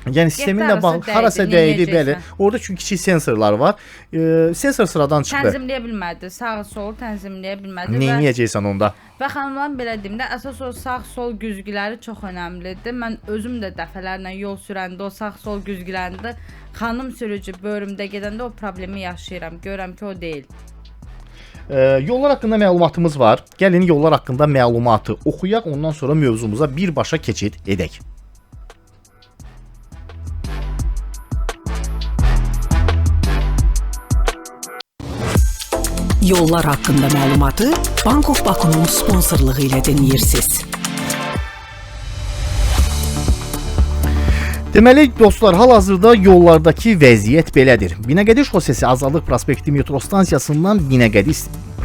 Yəni sisteminlə bağlı harasa dəydi, bəli. Orada çünki kiçik sensorlar var. Sensor sıradan çıxdı. Tənzimləyə bilmədi, sağ-sol tənzimləyə bilmədi. Neyəcəksən onda? Və xanımlar belə deyim də, əsas o sağ-sol güzgüləri çox önəmlidir. Mən özüm də dəfələrlə yol sürəndə o sağ-sol güzgülərində xanım sürücü bölümdə gedəndə o problemi yaşayıram. Görürəm ki, o deyil. Yollar haqqında məlumatımız var. Gəlin yollar haqqında məlumatı oxuyaq, ondan sonra mövzumuza birbaşa keçid edək. Yollar haqqında məlumatı Bank of Baku'nun sponsorluğu ilə dinləyirsiniz. Deməli dostlar, hal-hazırda yollardakı vəziyyət belədir. Binəqədi şosesi Azadlıq prospekti metro stansiyasından Binəqədi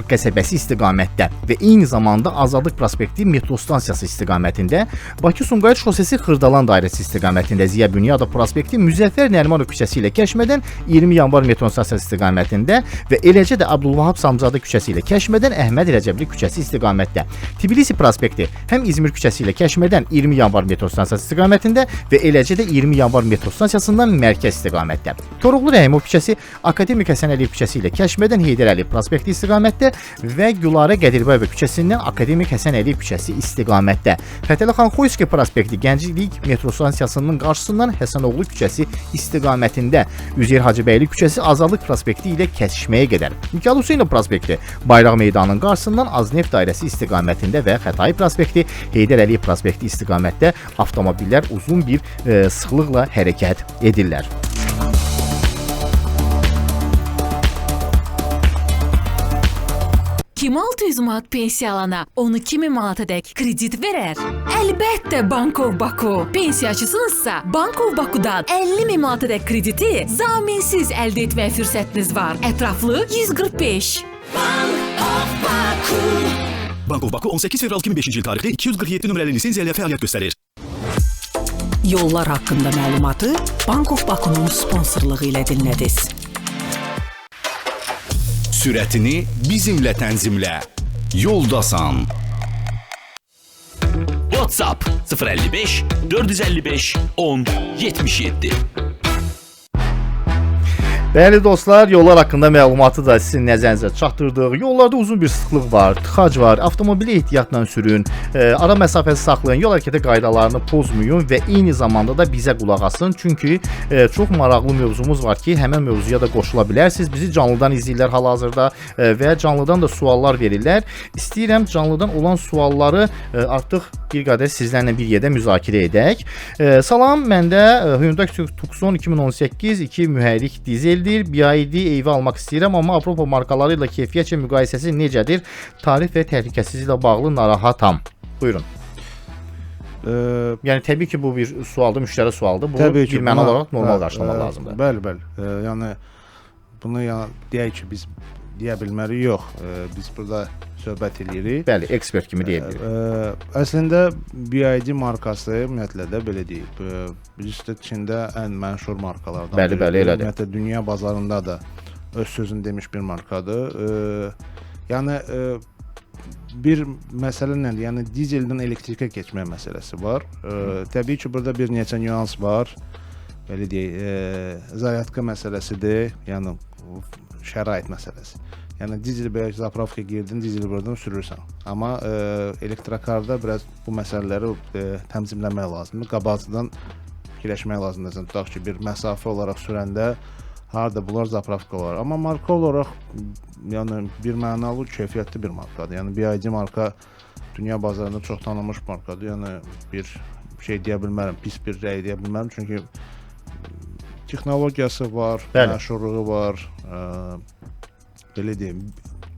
qəsəbəsi istiqamətdə və eyni zamanda Azadlıq prospekti metro stansiyası istiqamətində, Bakı-Sumqayıt şosesi Xırdalan dairəsi istiqamətində Ziya Bünyadov prospekti Müzəffər Nərimanov küçəsi ilə Kəşmədən 20 yanvar metro stansiyası istiqamətində və eləcə də Abdulvahab Samzadə küçəsi ilə Kəşmədən Əhməd Rəcəbli küçəsi istiqamətdə. Tbilisi prospekti həm İzmir küçəsi ilə Kəşmədən 20 yanvar metro stansiyası istiqamətində və eləcə də 20 yanvar metro stansiyasından mərkəz istiqamətdə. Koroğlu Rəhimov küçəsi Akademik Həsən Əliyev küçəsi ilə Kəşmədən Heydər Əliyev prospekti istiqamətdə və Gülarə Qədirbayeva küçəsindən Akademik Həsən Əliyev küçəsi istiqamətdə. Fətəli xan Xoyski prospekti Gənclik metro stansiyasının qarşısından Həsənoğlu küçəsi istiqamətində. Üzeyir Hacıbəyli küçəsi Azadlıq prospekti ilə kəsişməyə qədər. Mikayıl Hüseynov prospekti Bayraq meydanının qarşısından Azneft dairəsi istiqamətində və Xətai prospekti Heydər Əliyev prospekti istiqamətdə avtomobillər uzun bir sıxlıqla hərəkət edirlər. Kim 600 manat pensiya alana 12.000 manatadək kredit verər? Əlbəttə Bank of Baku. Pensiyaçısınızsa Bank of Baku'dan 50.000 manatadək krediti zaminsiz əldə etməyə fürsətiniz var. Ətraflı 145. Bank of Baku. Bank of Baku 18 fevral 2005-ci il tarixli 247 nömrəli lisenziya ilə fəaliyyət göstərir. Yollar haqqında məlumatı Bank of Baku'nun sponsorluğu ilə dinlədiniz. Sürətini bizimlə tənzimlə. Yoldasan. WhatsApp 055 455 10 77. Bəli dostlar, yollar haqqında məlumatı da sizin nəzərinizə çatdırdıq. Yollarda uzun bir sıxlıq var, tıxac var. Avtomobili ehtiyatla sürün, ara məsafəsi saxlayın, yol hərəkəti qaydalarını pozmayın və eyni zamanda da bizə qulaq asın. Çünki çox maraqlı mövzumuz var ki, həmən mövzuya da qoşula bilərsiniz. Bizi canlıdan izləyirlər hal-hazırda və canlıdan da suallar verirlər. İstəyirəm canlıdan olan sualları artıq bir qədər sizlərlə bir yerdə müzakirə edək. Salam, məndə Hyundai Tucson 2018 2 mühərrik dizel BID evi almaq istəyirəm, amma Avropa markaları ilə keyfiyyətcə müqayisəsi necədir? Tarif və təhlükəsizliyi ilə bağlı narahatam. Buyurun. Yəni təbii ki, bu bir sualdır, müştəri sualdır. Bu bir məna olaraq normal qarşılamaq lazımdır. Bəli. Yəni bunu deyək ki, biz deyə bilmərik, yox. Biz burada söhbət edirik. Bəli, ekspert kimi deyə bilirik. Əslində BID markası ümumiyyətlə də belə deyib. Birisi Çində ən məşhur markalardan. Bəli, elədir. Ümumiyyətlə dünya bazarında da öz sözünü demiş bir markadır. Yəni bir məsələ nədir? Yəni dizeldən elektrikə keçmə məsələsi var. Təbii ki, burada bir neçə nüans var. Belə deyək, zaryadka məsələsidir. Yəni şərait məsələsi. Yəni dizel belə zapravkaya girdin, dizeli buradan sürürsən. Amma elektrokarda biraz bu məsələləri təmizləmək lazımdır. Qabaqcadan fikirləşmək lazımdır. Tutaq ki, bir məsafə olaraq sürəndə harda bunlar zapravka olar. Amma marka olaraq yəni bir mənalı, keyfiyyətli bir markadır. Yəni BID marka dünya bazarında çox tanınmış markadır. Yəni bir şey deyə bilmərəm, pis bir rəy deyə bilmərəm. Çünki texnologiyası var, məşhurluğu var. Belə deyim,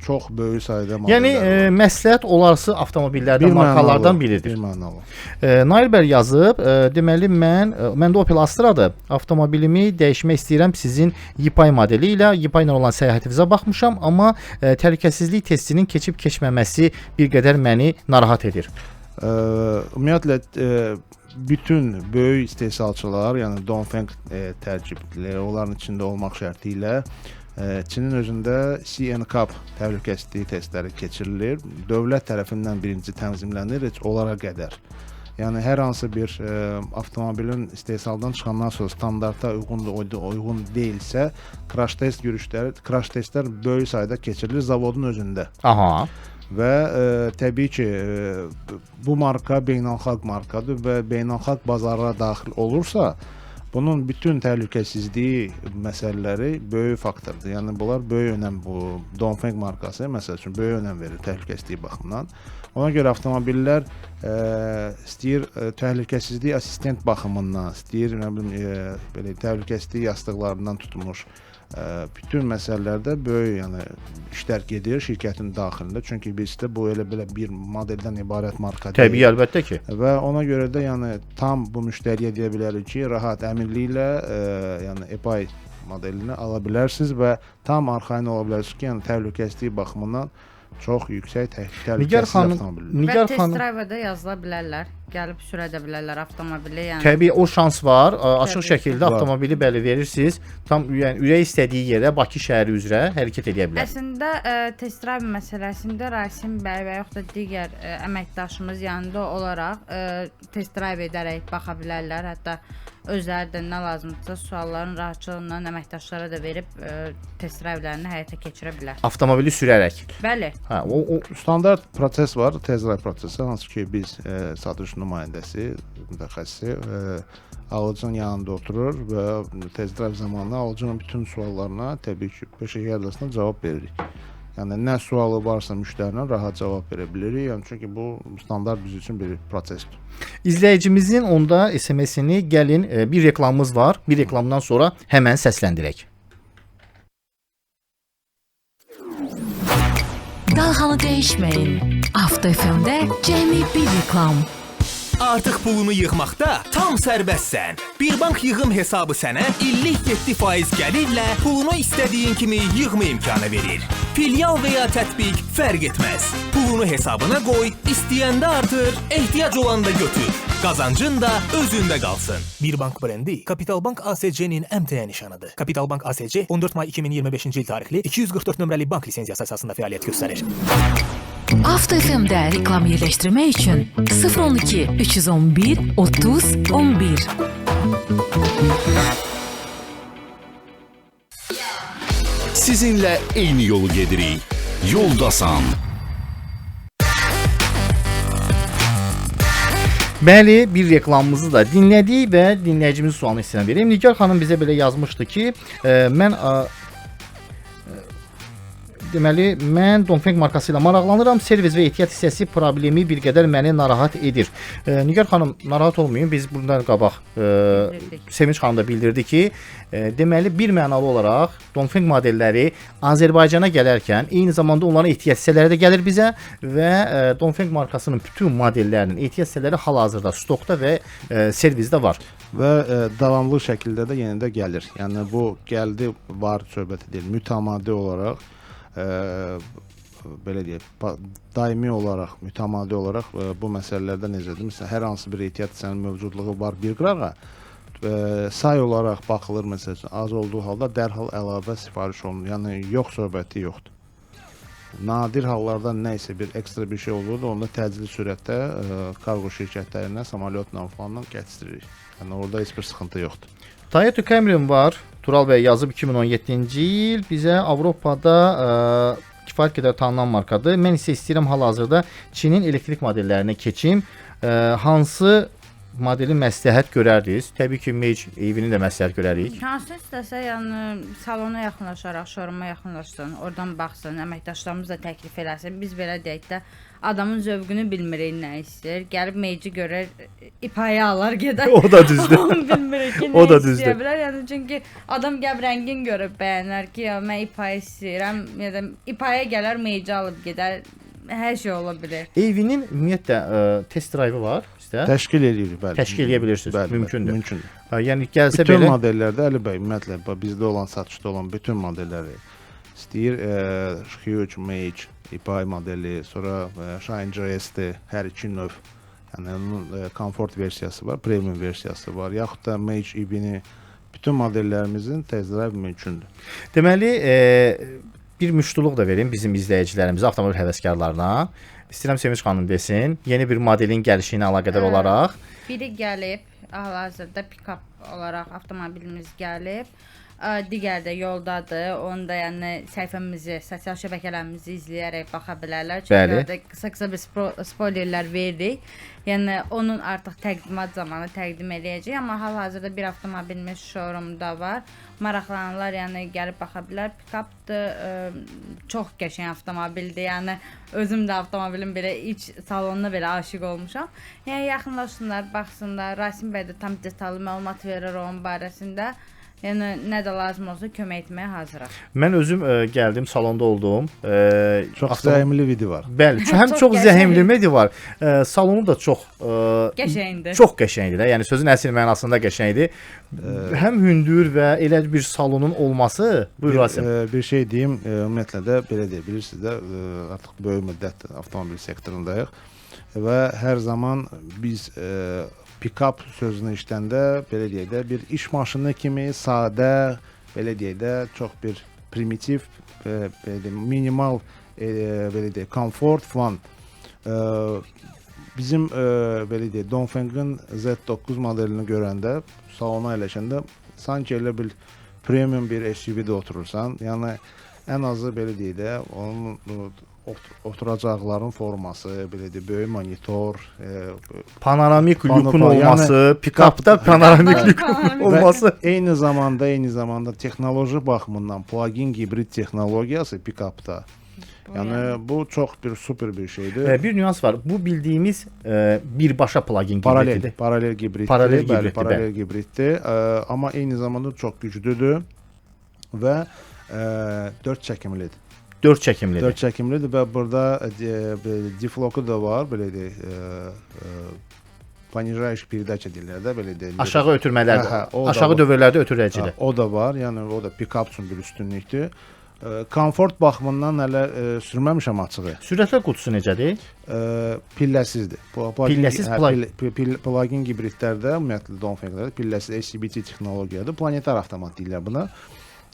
çox böyük sayda modellər. Yəni məsləhət olarsa avtomobillərdən, markalardan biridir. Bir mənalı. Nail bəy yazıb, deməli məndə Opel Astra'dır. Avtomobilimi dəyişmək istəyirəm sizin Yipay modeli ilə. Yipay ilə olan səyahətinizə baxmışam, amma təhlükəsizlik testinin keçib-keçməməsi bir qədər məni narahat edir. Ümumiyyətlə bütün böyük istehsalçılar, yəni Dongfeng tərkibləri onların içində olmaq şərti ilə Çinin özündə CNCAP təhlükəsizlik testləri keçirilir. Dövlət tərəfindən birinci tənzimlənir, heç onlara qədər. Yəni hər hansı bir avtomobilin istehsaldan çıxandan sonra standarta uyğun deyilsə, crash testlər böyük sayda keçirilir zavodun özündə. Aha. Və təbii ki, bu marka beynəlxalq markadır və beynəlxalq bazara daxil olursa, bunun bütün təhlükəsizliyi məsələləri böyük faktordur. Yəni bunlar böyük önəm, bu Dongfeng markası məsəl üçün böyük önəm verir təhlükəsizliyi baxımından. Ona görə avtomobillər istəyir təhlükəsizlik assistent baxımından, istəyir nə bilim belə təhlükəsizlik yastıqlarından tutmuş bütün məsələlərdə böyük yəni işlər gedir şirkətin daxilində. Çünki bizdə bu elə belə bir modeldən ibarət marka deyil. Təbii, əlbəttə ki. Və ona görə də yəni tam bu müştəriyə deyə bilərik ki, rahat əminliklə yəni EPI modelini ala bilərsiniz və tam arxayın ola bilərsiniz ki, yəni təhlükəsizlik baxımından çox yüksək təhlükəsiz avtomobildir. Və test drive-da yazıla bilərlər, gəlib sürə də bilərlər avtomobili. Yəni. Təbii o şans var. Açıq şəkildə avtomobili bəli verirsiniz. Tam yəni ürək istədiyi yerə Bakı şəhəri üzrə hərəkət edə bilər. Əslində test drive məsələsində Rasim bəy və yaxud da digər əməkdaşımız yanında olaraq test drive edərək baxa bilərlər. Hətta özləri də nə lazımdırsa sualların rahatçılığından əməkdaşlara da verib test drive-lərini həyata keçirə bilər. Avtomobili sürərək. Bəli. Hə, o standart proses var, test drive prosesi, hansı ki biz satış nümayəndəsi, mütəxəssisi alıcının yanında oturur və test drive zamanı alıcının bütün suallarına təbii ki, peşəkar qaydasında cavab veririk. Yəni nə sualı varsa müştərinin rahat cavab verə bilirik. Yəni çünki bu standart biz üçün bir prosesdir. İzləyicimizin onda SMS-ini gəlin bir reklamımız var. Bir reklamdan sonra həmən səsləndirək. Dalğanı dəyişməyin. Avto FM-də cəmi bir reklam. Artıq pulunu yığmaqda tam sərbəstsən. Bir bank yığım hesabı sənə illik 7% gəlirlə pulunu istədiyin kimi yığma imkanı verir. Filial və ya tətbiq fərq etməz. Pulunu hesabına qoy, istəyəndə artır, ehtiyac olanda götür. Qazancın da özündə qalsın. Bir bank brendi Kapital Bank ASC-nin MTN nişanıdır. Kapital Bank ASC 14 may 2025-ci il tarixli 244 nömrəli bank lisenziyası əsasında fəaliyyət göstərir. Avto FM-də reklam yerləşdirmək üçün 012 311 30 11. Sizinlə eyni yolu gedirik. Yoldasan. Bəli, bir reklamımızı da dinlədik və dinləyicimizin sualını istəyirəm vereyim. Nigar xanım bizə belə yazmışdı ki, mən Dongfeng markası ilə maraqlanıram. Servis və ehtiyat hissəsi problemi bir qədər məni narahat edir. Nigar xanım, narahat olmayın. Biz bundan qabaq Sevinç xanım da bildirdi ki, deməli bir mənalı olaraq Dongfeng modelləri Azərbaycana gələrkən eyni zamanda onların ehtiyat hissələri də gəlir bizə və Dongfeng markasının bütün modellərinin ehtiyat hissələri hal-hazırda stokda və servisdə var. Və davamlı şəkildə də yenə də gəlir. Yəni bu gəldi var söhbəti deyil. Mütəmadi olaraq belə deyək, daimi olaraq, mütəmadi olaraq bu məsələlərdə necədir? Məsələn, hər hansı bir ehtiyat hissənin mövcudluğu var bir qırağa, say olaraq baxılır, məsələn, az olduğu halda dərhal əlavə sifariş olunur. Yəni, yox söhbəti yoxdur. Nadir hallarda nə isə bir ekstra bir şey olur, onda təcili sürətdə kargo şirkətlərindən, samolyotla falan gətiririk. Yəni, orada heç bir sıxıntı yoxdur. Toyota Camry var. Tural bəy yazıb 2017-ci il bizə Avropada kifayət qədər tanınan markadır. Mən isə istəyirəm hal-hazırda Çinin elektrik modellərinə keçim. Hansı modeli məsləhət görərdiniz? Təbii ki, Mage EV-ni də məsləhət görərik. Hansı istəsə, yəni salona yaxınlaşaraq, showroom-a yaxınlaşsın, oradan baxsın, əməkdaşlarımız da təklif eləsin. Biz belə deyək də adamın zövqünü bilmirik nə istəyir. Gəlib Mage görər, ipaya alar gedər. O da düzdür. Bilmirik ki, nə istəyə bilər. Yəni çünki adam gəlib rəngin görüb bəyənər ki, ya mən ipaya istəyirəm, ya da ipaya gələr, Mage alıb gedər. Hər şey ola bilər. EV-nin ümumiyyətlə test drive-ı var sizdə? Təşkil edirik, bəli. Təşkil edə bilirsiniz, bəli, mümkündür. Mümkündür. Yəni gəlsə bütün belə modellərdə Əli bəy, ümumiyyətlə bizdə olan satışda olan bütün modelləri istəyir Huge, Mage, EPI modeli, sonra Shine GS-də hər iki növ. Yəni onun komfort versiyası var, premium versiyası var, yaxud da Mage EV-ni bütün modellərimizin test drive mümkündür. Deməli, bir müştuluq da verim bizim izləyicilərimizə, avtomobil həvəskarlarına. İstəyirəm Sevinç xanım desin, yeni bir modelin gəlişi ilə əlaqədar olaraq. Biri gəlib, hal-hazırda pick-up olaraq avtomobilimiz gəlib. Digər də yoldadır. Onu da yəni səhifəmizi, sosial şəbəkələrimizi izləyərək baxa bilərlər. Çünki orada qısa-qısa bir spoilerlər veririk. Yəni onun artıq təqdimat zamanı təqdim edəcəyik, amma hal-hazırda bir avtomobilimiz showroomda var. Maraqlananlar yəni gəlib baxa bilər. Pick-updır, çox qəşəng avtomobildir. Yəni özüm də avtomobilin belə iç salonuna belə aşiq olmuşam. Yəni yaxınlaşsınlar, baxsınlar. Rasim bəy də tam detallı məlumat verir onun barəsində. Yəni nə də lazım olsa kömək etməyə hazırıq. Mən özüm gəldim, salonda oldum. Çox zəhimli video var. Bəli, həm çox zəhimli video var. Salonu da çox qəşəngdir. Çox qəşəngdir də. Yəni sözün əsl mənasında qəşəngdir. Həm hündür və elə bir salonun olması, buyur Rasim. Bir şey deyim, ümumiyyətlə də belə deyə bilirsiniz də, artıq böyük müddət avtomobil sektorundayıq və hər zaman biz pick-up sözünü işləndə belə deyək də bir iş maşını kimi sadə, belə deyək də çox bir primitiv, belə deyək, minimal, belə deyək, komfort falan. Bizim belə deyək, Dongfeng'in Z9 modelini görəndə, salona əyləşəndə sanki elə bir premium bir SUV-də oturursan. Yəni ən azı belə deyək də onun oturacaqların forması, belə deyək, böyük monitor, panoramik lükün olması, pick-upda panoramik lükün olması. Eyni zamanda texnoloji baxımından plug-in hibrid texnologiyası pick-upda. Yəni bu çox bir super bir şeydir. Bir nüans var. Bu bildiyimiz birbaşa plug-in hibrididir. Paralel hibriddir. Amma eyni zamanda çox güclüdür və 4 çəkimlidir. 4 çəkimlidir. 4 çəkimlidir və burada difloku da var, belə deyək, понижающий передача deyirlər də, belə deyək. Aşağı ötürmələr, aşağı dövrlərdə ötürəcəkdir. O da var, yəni o da pick-up üçün bir üstünlükdür. Komfort baxımından hələ sürməmişəm açığı. Sürətlər qutusu necədir? Pilləsizdir. Pilləsiz plug-in hibridlərdə, ümumiyyətlə Dongfeng'lərdə pilləsiz SCBT texnologiyadır. Planetar avtomat deyirlər buna.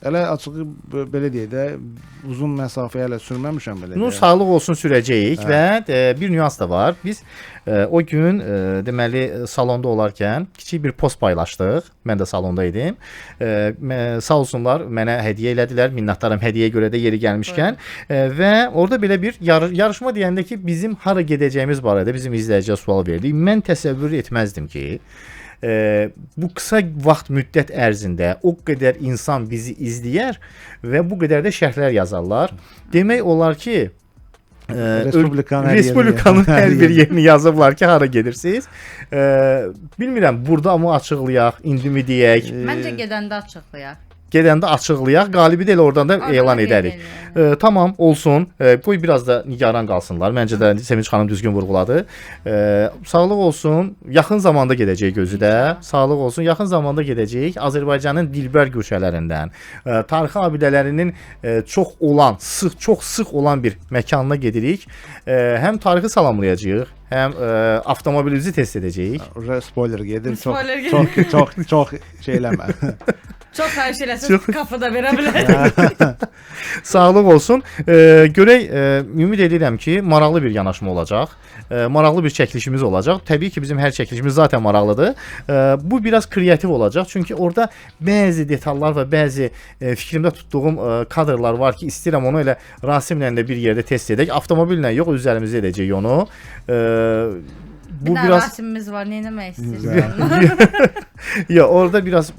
Hələ açığı belə deyək də uzun məsafə hələ sürməmişəm belə. Bunun sağlıq olsun sürəcəyik və bir nüans da var. Biz o gün deməli salonda olarkən kiçik bir post paylaşdıq. Mən də salonda idim. Sağ olsunlar mənə hədiyyə elədilər. Minnətdaram hədiyyəyə görə də yeri gəlmişkən. Və orada belə bir yarışma deyəndə ki, bizim hara gedəcəyimiz barədə bizim izləyiciyə sual verdik. Mən təsəvvür etməzdim ki, bu qısa vaxt müddət ərzində o qədər insan bizi izləyər və bu qədər də şərhlər yazarlar. Demək olar ki, Respublikanın hər bir yerini yazıblar ki, hara gedirsiniz. Bilmirəm, burada mı açıqlayaq, indi mi deyək? Məncə gedəndə açıqlayaq. Gedəndə açıqlayaq, qalibi də elə oradan da elan edərik. Tamam, olsun. Qoy biraz da nigaran qalsınlar. Məncə də Sevinç xanım düzgün vurğuladı. Sağlıq olsun. Yaxın zamanda gedəcək gözü də. Sağlıq olsun. Yaxın zamanda gedəcək. Azərbaycanın dilbər güşələrindən, tarixi abidələrinin çox sıx olan bir məkanına gedirik. Həm tarixi salamlayacağıq, həm avtomobilimizi test edəcəyik. Spoiler gedir. Çox şey eləmə. Çox xahiş eləsəz qapıda verə bilərik. Sağlıq olsun. Görək, ümid edirəm ki, maraqlı bir yanaşma olacaq. Maraqlı bir çəkilişimiz olacaq. Təbii ki, bizim hər çəkilişimiz zaten maraqlıdır. Bu biraz kreativ olacaq. Çünki orada bəzi detallar və bəzi fikrimdə tutduğum kadrlar var ki, istəyirəm onu elə Rasimlə də bir yerdə test edək. Avtomobillə yox, üzərimizdə edəcək onu. Bu biraz Rasimimiz var, nə etmək istəyirsən? Ya orada biraz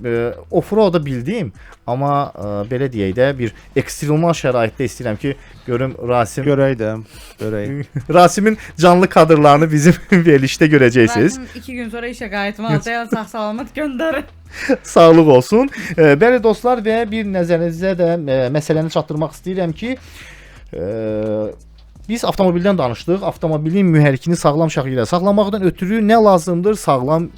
offroad-da bildim, amma belə deyək də bir ekstremal şəraitdə istəyirəm ki, görüm Rasim görək. Rasimin canlı kadrlarını bizim verilişdə görəcəksiniz. Rasim 2 gün sonra işə qayıtmalıdır, sağ-salamat göndərin. Sağlıq olsun. Bəli dostlar, və bir nəzərinizə də məsələni çatdırmaq istəyirəm ki, Biz avtomobildən danışdıq. Avtomobilin mühərrikini sağlam şəkildə saxlamaqdan ötürü nə lazımdır? Sağlam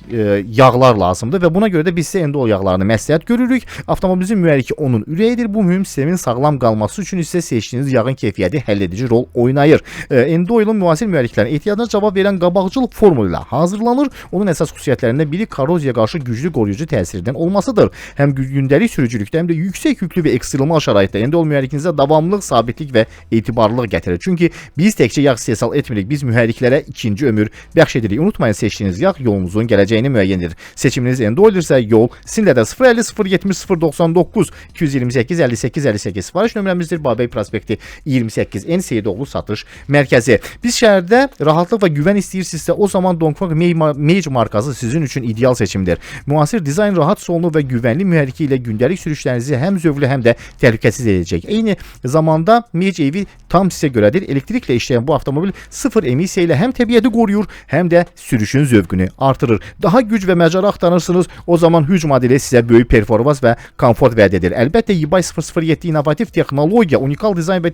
yağlar lazımdır və buna görə də biz sizə Endol yağlarını məsləhət görürük. Avtomobilinizin mühərriki onun ürəyidir. Bu mühüm sistemin sağlam qalması üçün isə seçdiyiniz yağın keyfiyyəti həlledici rol oynayır. Endol'un müasir mühərriklərin ehtiyacına cavab verən qabaqcıl formulu ilə hazırlanır. Onun əsas xüsusiyyətlərindən biri korroziyaya qarşı güclü qoruyucu təsirindən olmasıdır. Həm gündəlik sürücülükdə, həm də yüksək yüklü və ekstremal şəraitdə Endol mühərrikinizə davamlılıq, sabitlik və etibarlılıq gətirir. Çünki biz təkcə yağ istehsal etmirik, biz mühərriklərə ikinci ömür bəxş edirik. Unutmayın, seçdiyiniz yağ yolunuzun gələcəyini müəyyən edir. Seçiminiz Endol'dirsə yol sizinlə də 050 070 099 228 58 58 sifariş nömrəmizdir. Babək prospekti 28 N Seydoğlu satış mərkəzi. Biz şəhərdə rahatlıq və güvən istəyirsinizsə, o zaman Dongfeng Mage markası sizin üçün ideal seçimdir. Müasir dizayn, rahat solunu və güvənli mühərriki ilə gündəlik sürüşlərinizi həm zövqlü, həm də təhlükəsiz edəcək. Eyni zamanda Mage evi tam sizə görədir. Elektriklə işləyən bu avtomobil sıfır emisiya ilə həm təbiəti qoruyur, həm də sürüşün zövqünü artırır. Daha güc və məcara axtarırsınız, o zaman Hüc modeli sizə böyük performans və komfort vəd edir. Əlbəttə eBay 007 innovativ texnologiya, unikal dizayn və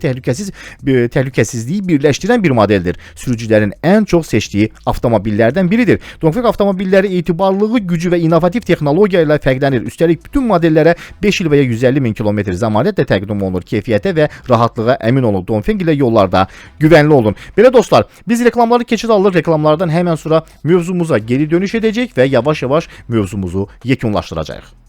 təhlükəsizliyi birləşdirən bir modeldir. Sürücülərin ən çox seçdiyi avtomobillərdən biridir. Dongfeng avtomobilləri etibarlılığı, gücü və innovativ texnologiya ilə fərqlənir. Üstəlik bütün modellərə 5 il və ya 150 min kilometr zəmanətlə təqdim olunur. Keyfiyyətə və rahatlığa əmin olun. Dongfeng ilə yollarda güvənli olun. Belə dostlar, biz reklamları keçid alır. Reklamlardan həmən sonra mövzumuza geri dönüş edəcək və yavaş-yavaş mövzumuzu yekunlaşdıracağıq.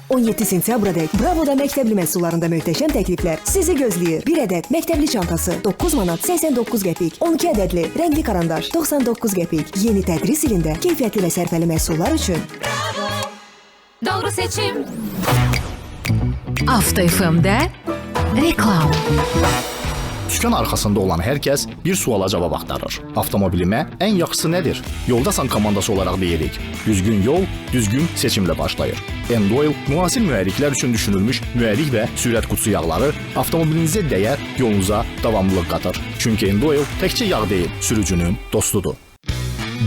17 sentyabrədək Bravoda məktəbli məhsullarında möhtəşəm təkliflər sizi gözləyir. 1 ədəd məktəbli çantası 9 manat 89 qəpik, 12 ədədli rəngli karandaş 99 qəpik. Yeni tədris ilində keyfiyyətli və sərfəli məhsullar üçün Doğru seçim. Avto FM-də reklam. Dükan arxasında olan hər kəs bir suala cavab axtarır. Avtomobilimə ən yaxşısı nədir? Yoldasan komandası olaraq deyirik. Düzgün yol, düzgün seçimlə başlayır. Endol müasir mühərriklər üçün düşünülmüş mühərrik və sürət qutusu yağları avtomobilinizə dəyər, yolunuza davamlılıq qatır. Çünki Endol təkcə yağ deyil, sürücünün dostudur.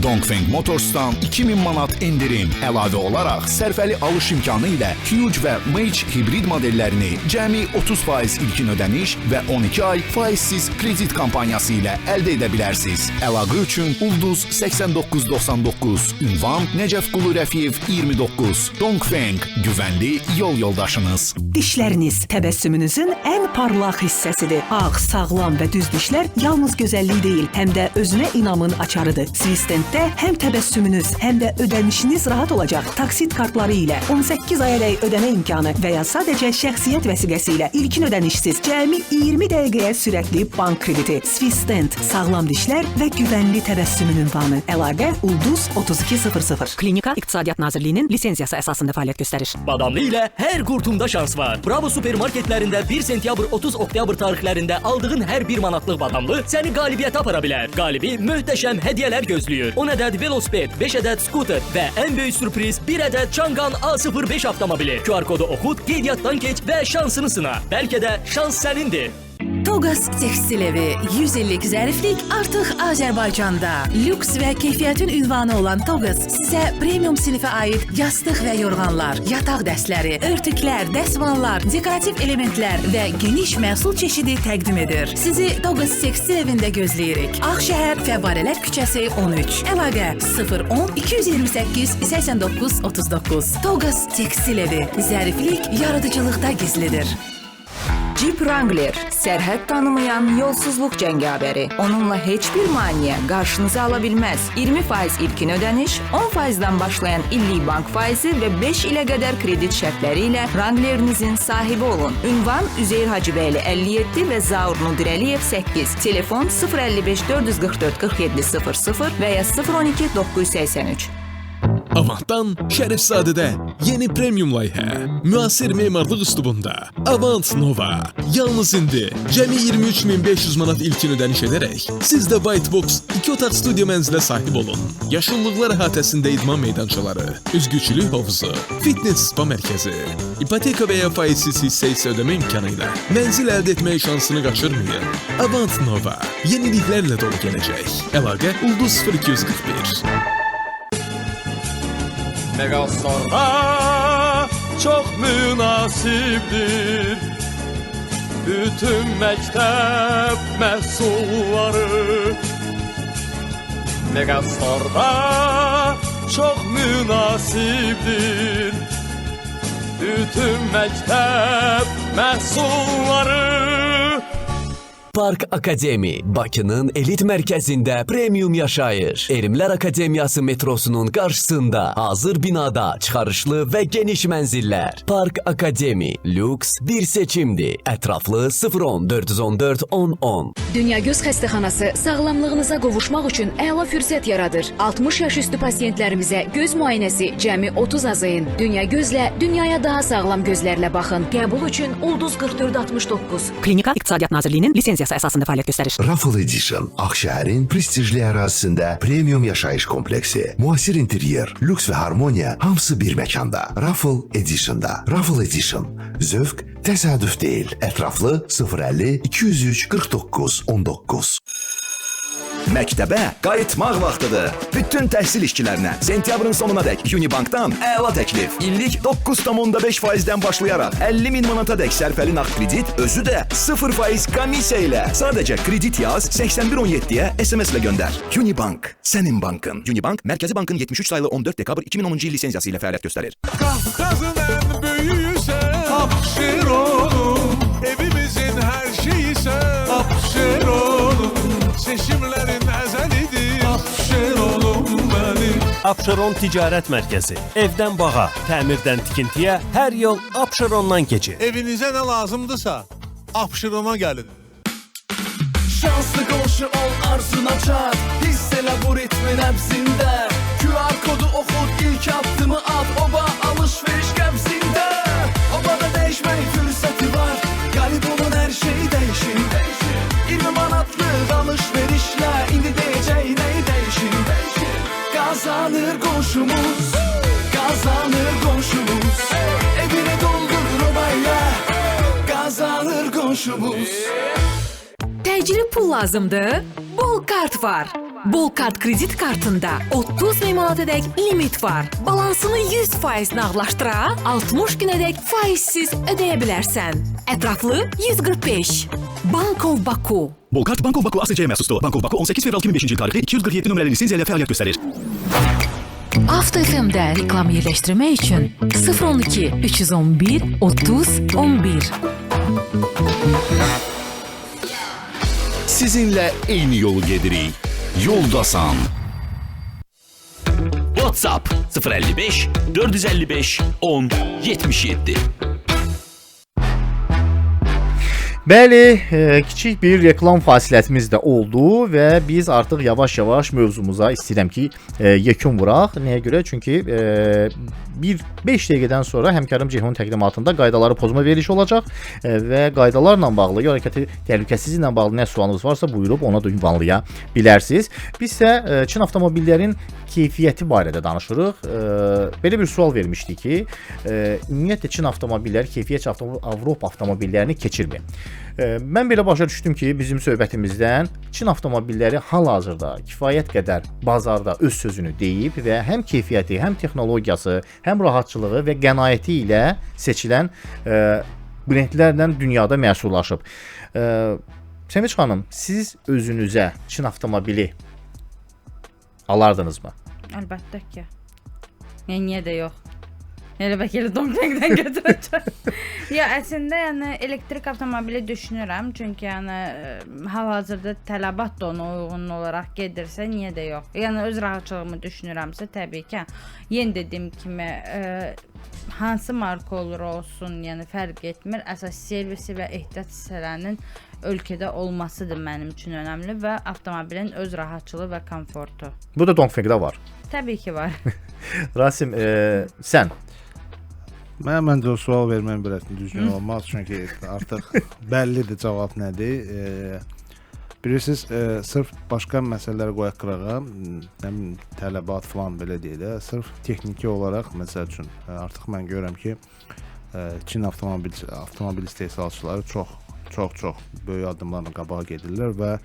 Dongfeng Motors'tan 2000 manat endirim. Əlavə olaraq sərfəli alış imkanı ilə Huge və Mage hibrid modellərini cəmi 30% ilkin ödəniş və 12 ay faizsiz kredit kampanyası ilə əldə edə bilərsiniz. Əlaqə üçün Ulduz 8999, ünvan Nəcəf Qulu Rəfiyev 29. Dongfeng, güvənli yol yoldaşınız. Dişləriniz təbəssümünüzün ən parlaq hissəsidir. Ağ, sağlam və düz dişlər yalnız gözəllik deyil, həm də özünə inamın açarıdır. Swissdentdə həm təbəssümünüz, həm də ödənişiniz rahat olacaq. Taksit kartları ilə 18 ayədək ödəmə imkanı və ya sadəcə şəxsiyyət vəsiqəsi ilə ilkin ödənişsiz cəmi 20 dəqiqəyə sürətli bank krediti. Swissdent, sağlam dişlər və güvənli təbəssümün ünvanı. Əlaqə Ulduz 3200. Klinika İqtisadiyyat Nazirliyinin lisenziyası əsasında fəaliyyət göstərir. Badamlı ilə hər qurtumda şans var. Bravo supermarketlərində 1 sentyabr 30 oktyabr tarixlərində aldığın hər 1 manatlıq badamlı səni qalibiyyətə apara bilər. Qalibi möhtəşəm hədiyyələr gözləyir. 10 ədəd velosiped, 5 ədəd skuter və ən böyük sürpriz 1 ədəd Changan A05 avtomobili. QR kodu oxut, qeydiyyatdan keç və şansını sına. Bəlkə də şans sənindir. Toqas Tekstil evi 100 illik zəriflik artıq Azərbaycanda. Lüks və keyfiyyətin ünvanı olan Toqas sizə premium sinifə aid yastıq və yorğanlar, yataq dəstləri, örtüklər, dəsmallar, dekorativ elementlər və geniş məhsul çeşidi təqdim edir. Sizi Toqas Tekstil evində gözləyirik. Ağşəhər Fəvvarələr küçəsi 13. Əlaqə 010 228 89 39. Toqas Tekstil evi. Zəriflik yaradıcılıqda gizlidir. Jeep Wrangler, sərhəd tanımayan yolsuzluq cəngavəri. Onunla heç bir maneə qarşınıza ala bilməz. 20% ilkin ödəniş, 10%-dən başlayan illik bank faizi və 5 ilə qədər kredit şərtləri ilə Wranglerinizin sahibi olun. Ünvan Üzeyir Hacıbəyli 57 və Zaur Nudirəliyev 8. Telefon 055 444 47 00 və ya 012 983. Avantdan Şərifzadədə yeni premium layihə. Müasir memarlıq üslubunda Avant Nova. Yalnız indi cəmi 23.500 manat ilkin ödəniş edərək siz də White Box 2 otaq studiya mənzilə sahib olun. Yaşıllıqlar əhatəsində idman meydançaları, üzgüçülük hovuzu, fitness spa mərkəzi, ipoteka və ya faizsiz hissə ödəmə imkanı ilə mənzil əldə etmək şansını qaçırmayın. Avant Nova yeniliklərlə dolu gələcək. Əlaqə Ulduz 0241. Megastarda çok münasibdir. bütün məktəb məhsulları Megastarda çox münasibdir bütün məktəb məhsulları Park Akademi, Bakının elit mərkəzində premium yaşayış. Elmlər Akademiyası metrosunun qarşısında, hazır binada, çıxarışlı və geniş mənzillər. Park Akademi, lüks bir seçimdir. Ətraflı 010 414 1010. Dünya Göz Xəstəxanası sağlamlığınıza qovuşmaq üçün əla fürsət yaradır. 60 yaş üstü pasiyentlərimizə göz müayinəsi cəmi 30 azayın. Dünya Gözlə dünyaya daha sağlam gözlərlə baxın. Qəbul üçün Ulduz 4469. Klinika İqtisadiyyat Nazirliyinin lisensiyası əsasında fəaliyyət göstərir. Raffle Edition, Ağşəhərin prestijli ərazisində premium yaşayış kompleksi, müasir interyer, lüks və harmoniya hamısı bir məkanda. Raffle Edition'da. Raffle Edition, zövq təsadüf deyil. Ətraflı 050 203 49 19. Məktəbə qayıtmaq vaxtıdır. Bütün təhsil işçilərinə sentyabrın sonunadək Unibankdan əla təklif. İllik 9,5%-dən başlayaraq 50.000 manatadək sərfəli nağd kredit, özü də 0% komissiya ilə. Sadəcə kredit yaz, 8117-yə SMS-lə göndər. Unibank, sənin bankın. Unibank, Mərkəzi Bankın 73 sayılı 14 dekabr 2010-cu il lisenziyası ilə fəaliyyət göstərir. Qafqazın ən böyüyüsən Abşeronum, evimizin hər şeyisən Abşeronum, seçimlərin əzəlidir Abşeronum mənim. Abşeron Ticarət Mərkəzi. Evdən bağa, təmirdən tikintiyə hər yol Abşerondan keçir. Evinizə nə lazımdırsa Abşerona gəlin. Şanslı qonşu ol, arzuna çat, hiss elə bu ritmin əbzində. QR kodu oxud, ilk addımı at, oba alış-veriş qəbzində. Obada dəyişmək fürsəti var, qalib olun hər şey dəyişin. 20 manatlıq alış-verişlə, indi deyəcək nəyi dəyişin. Qazanır qonşumuz, qazanır qonşumuz. Evini doldur obayla, qazanır qonşumuz. Təcili pul lazımdır? Bol kart var. Bol kart kredit kartında 30.000 manatadək limit var. Balansını 100% nağdlaşdıra, 60 günədək faizsiz ödəyə bilərsən. Ətraflı 145. Bankov Baku. Bolkart Bankov Baku ASC-yə məxsusdur. Bankov Baku 18 fevral 2005-ci il tarixli 247 nömrəli lisenziya ilə fəaliyyət göstərir. Avto FM-də reklam yerləşdirmək üçün 012 311 30 11. Sizinlə eyni yolu gedirik. Yoldasan. WhatsApp 055 455 10 77. Bəli, kiçik bir reklam fasilətimiz də oldu və biz artıq yavaş-yavaş mövzumuza istəyirəm ki, yekun vuraq. Nəyə görə? Çünki 5 dəqiqədən sonra həmkarım Ceyhun təqdimatında qaydaları pozma verilişi olacaq və qaydalarla bağlı, yol hərəkəti təhlükəsizliklə bağlı nə sualınız varsa buyurub ona da ünvanlaya bilərsiniz. Biz isə Çin avtomobillərin keyfiyyəti barədə danışırıq. Belə bir sual vermişdik ki, ümumiyyətlə Çin avtomobilləri keyfiyyətçi Avropa avtomobillərini keçirmir. Mən belə başa düşdüm ki, bizim söhbətimizdən Çin avtomobilləri hal-hazırda kifayət qədər bazarda öz sözünü deyib və həm keyfiyyəti, həm texnologiyası, həm rahatçılığı və qənaəti ilə seçilən brendlərlə dünyada məşhurlaşıb. Səmiç xanım, siz özünüzə Çin avtomobili alardınızmı? Əlbəttə ki. Niyə də yox. Elə bəlkə elə Dongfengdən götürəcəm. Ya əslində yəni elektrik avtomobili düşünürəm, çünki yəni hal-hazırda tələbat da ona uyğun olaraq gedirsə, niyə də yox. Yəni öz rahatçılığımı düşünürəmsə, təbii ki, yenə dediyim kimi hansı marka olur olsun, yəni fərq etmir. Əsas servisi və ehtiyat hissələrinin ölkədə olmasıdır mənim üçün önəmli və avtomobilin öz rahatçılığı və komfortu. Bu da Dongfengdə var. Təbii ki var. Rasim, sən? Məncə o sual verməm biraz düzgün olmaz, çünki artıq bəllidir cavab nədir. Bilirsiniz, sırf başqa məsələləri qoyaq qırağa, tələbat falan belə deyil, sırf texniki olaraq, məsəl üçün, artıq mən görürəm ki, Çin avtomobil istehsalçıları çox böyük addımlarla qabağa gedirlər və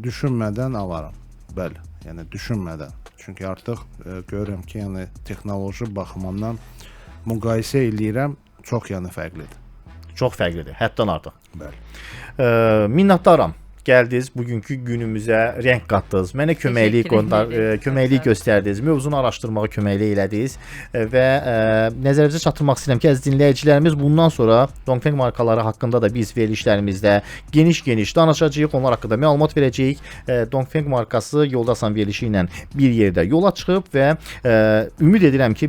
düşünmədən alaram. Bəli, yəni düşünmədən. Çünki artıq görürəm ki, yəni texnoloji baxımından müqayisə eləyirəm, çox yəni fərqlidir. Çox fərqlidir, həddən artıq. Bəli. Minnətdaram. Gəldiniz, bugünkü günümüzə rəng qatdınız. Mənə köməklik göstərdiniz. Mövzunu araşdırmağa köməklik elədiniz və nəzərinizə çatdırmaq istəyirəm ki, əziz dinləyicilərimiz, bundan sonra Dongfeng markaları haqqında da biz verilişlərimizdə geniş danışacağıq. Onlar haqqında məlumat verəcəyik. Dongfeng markası Yoldasan verilişi ilə bir yerdə yola çıxıb və ümid edirəm ki,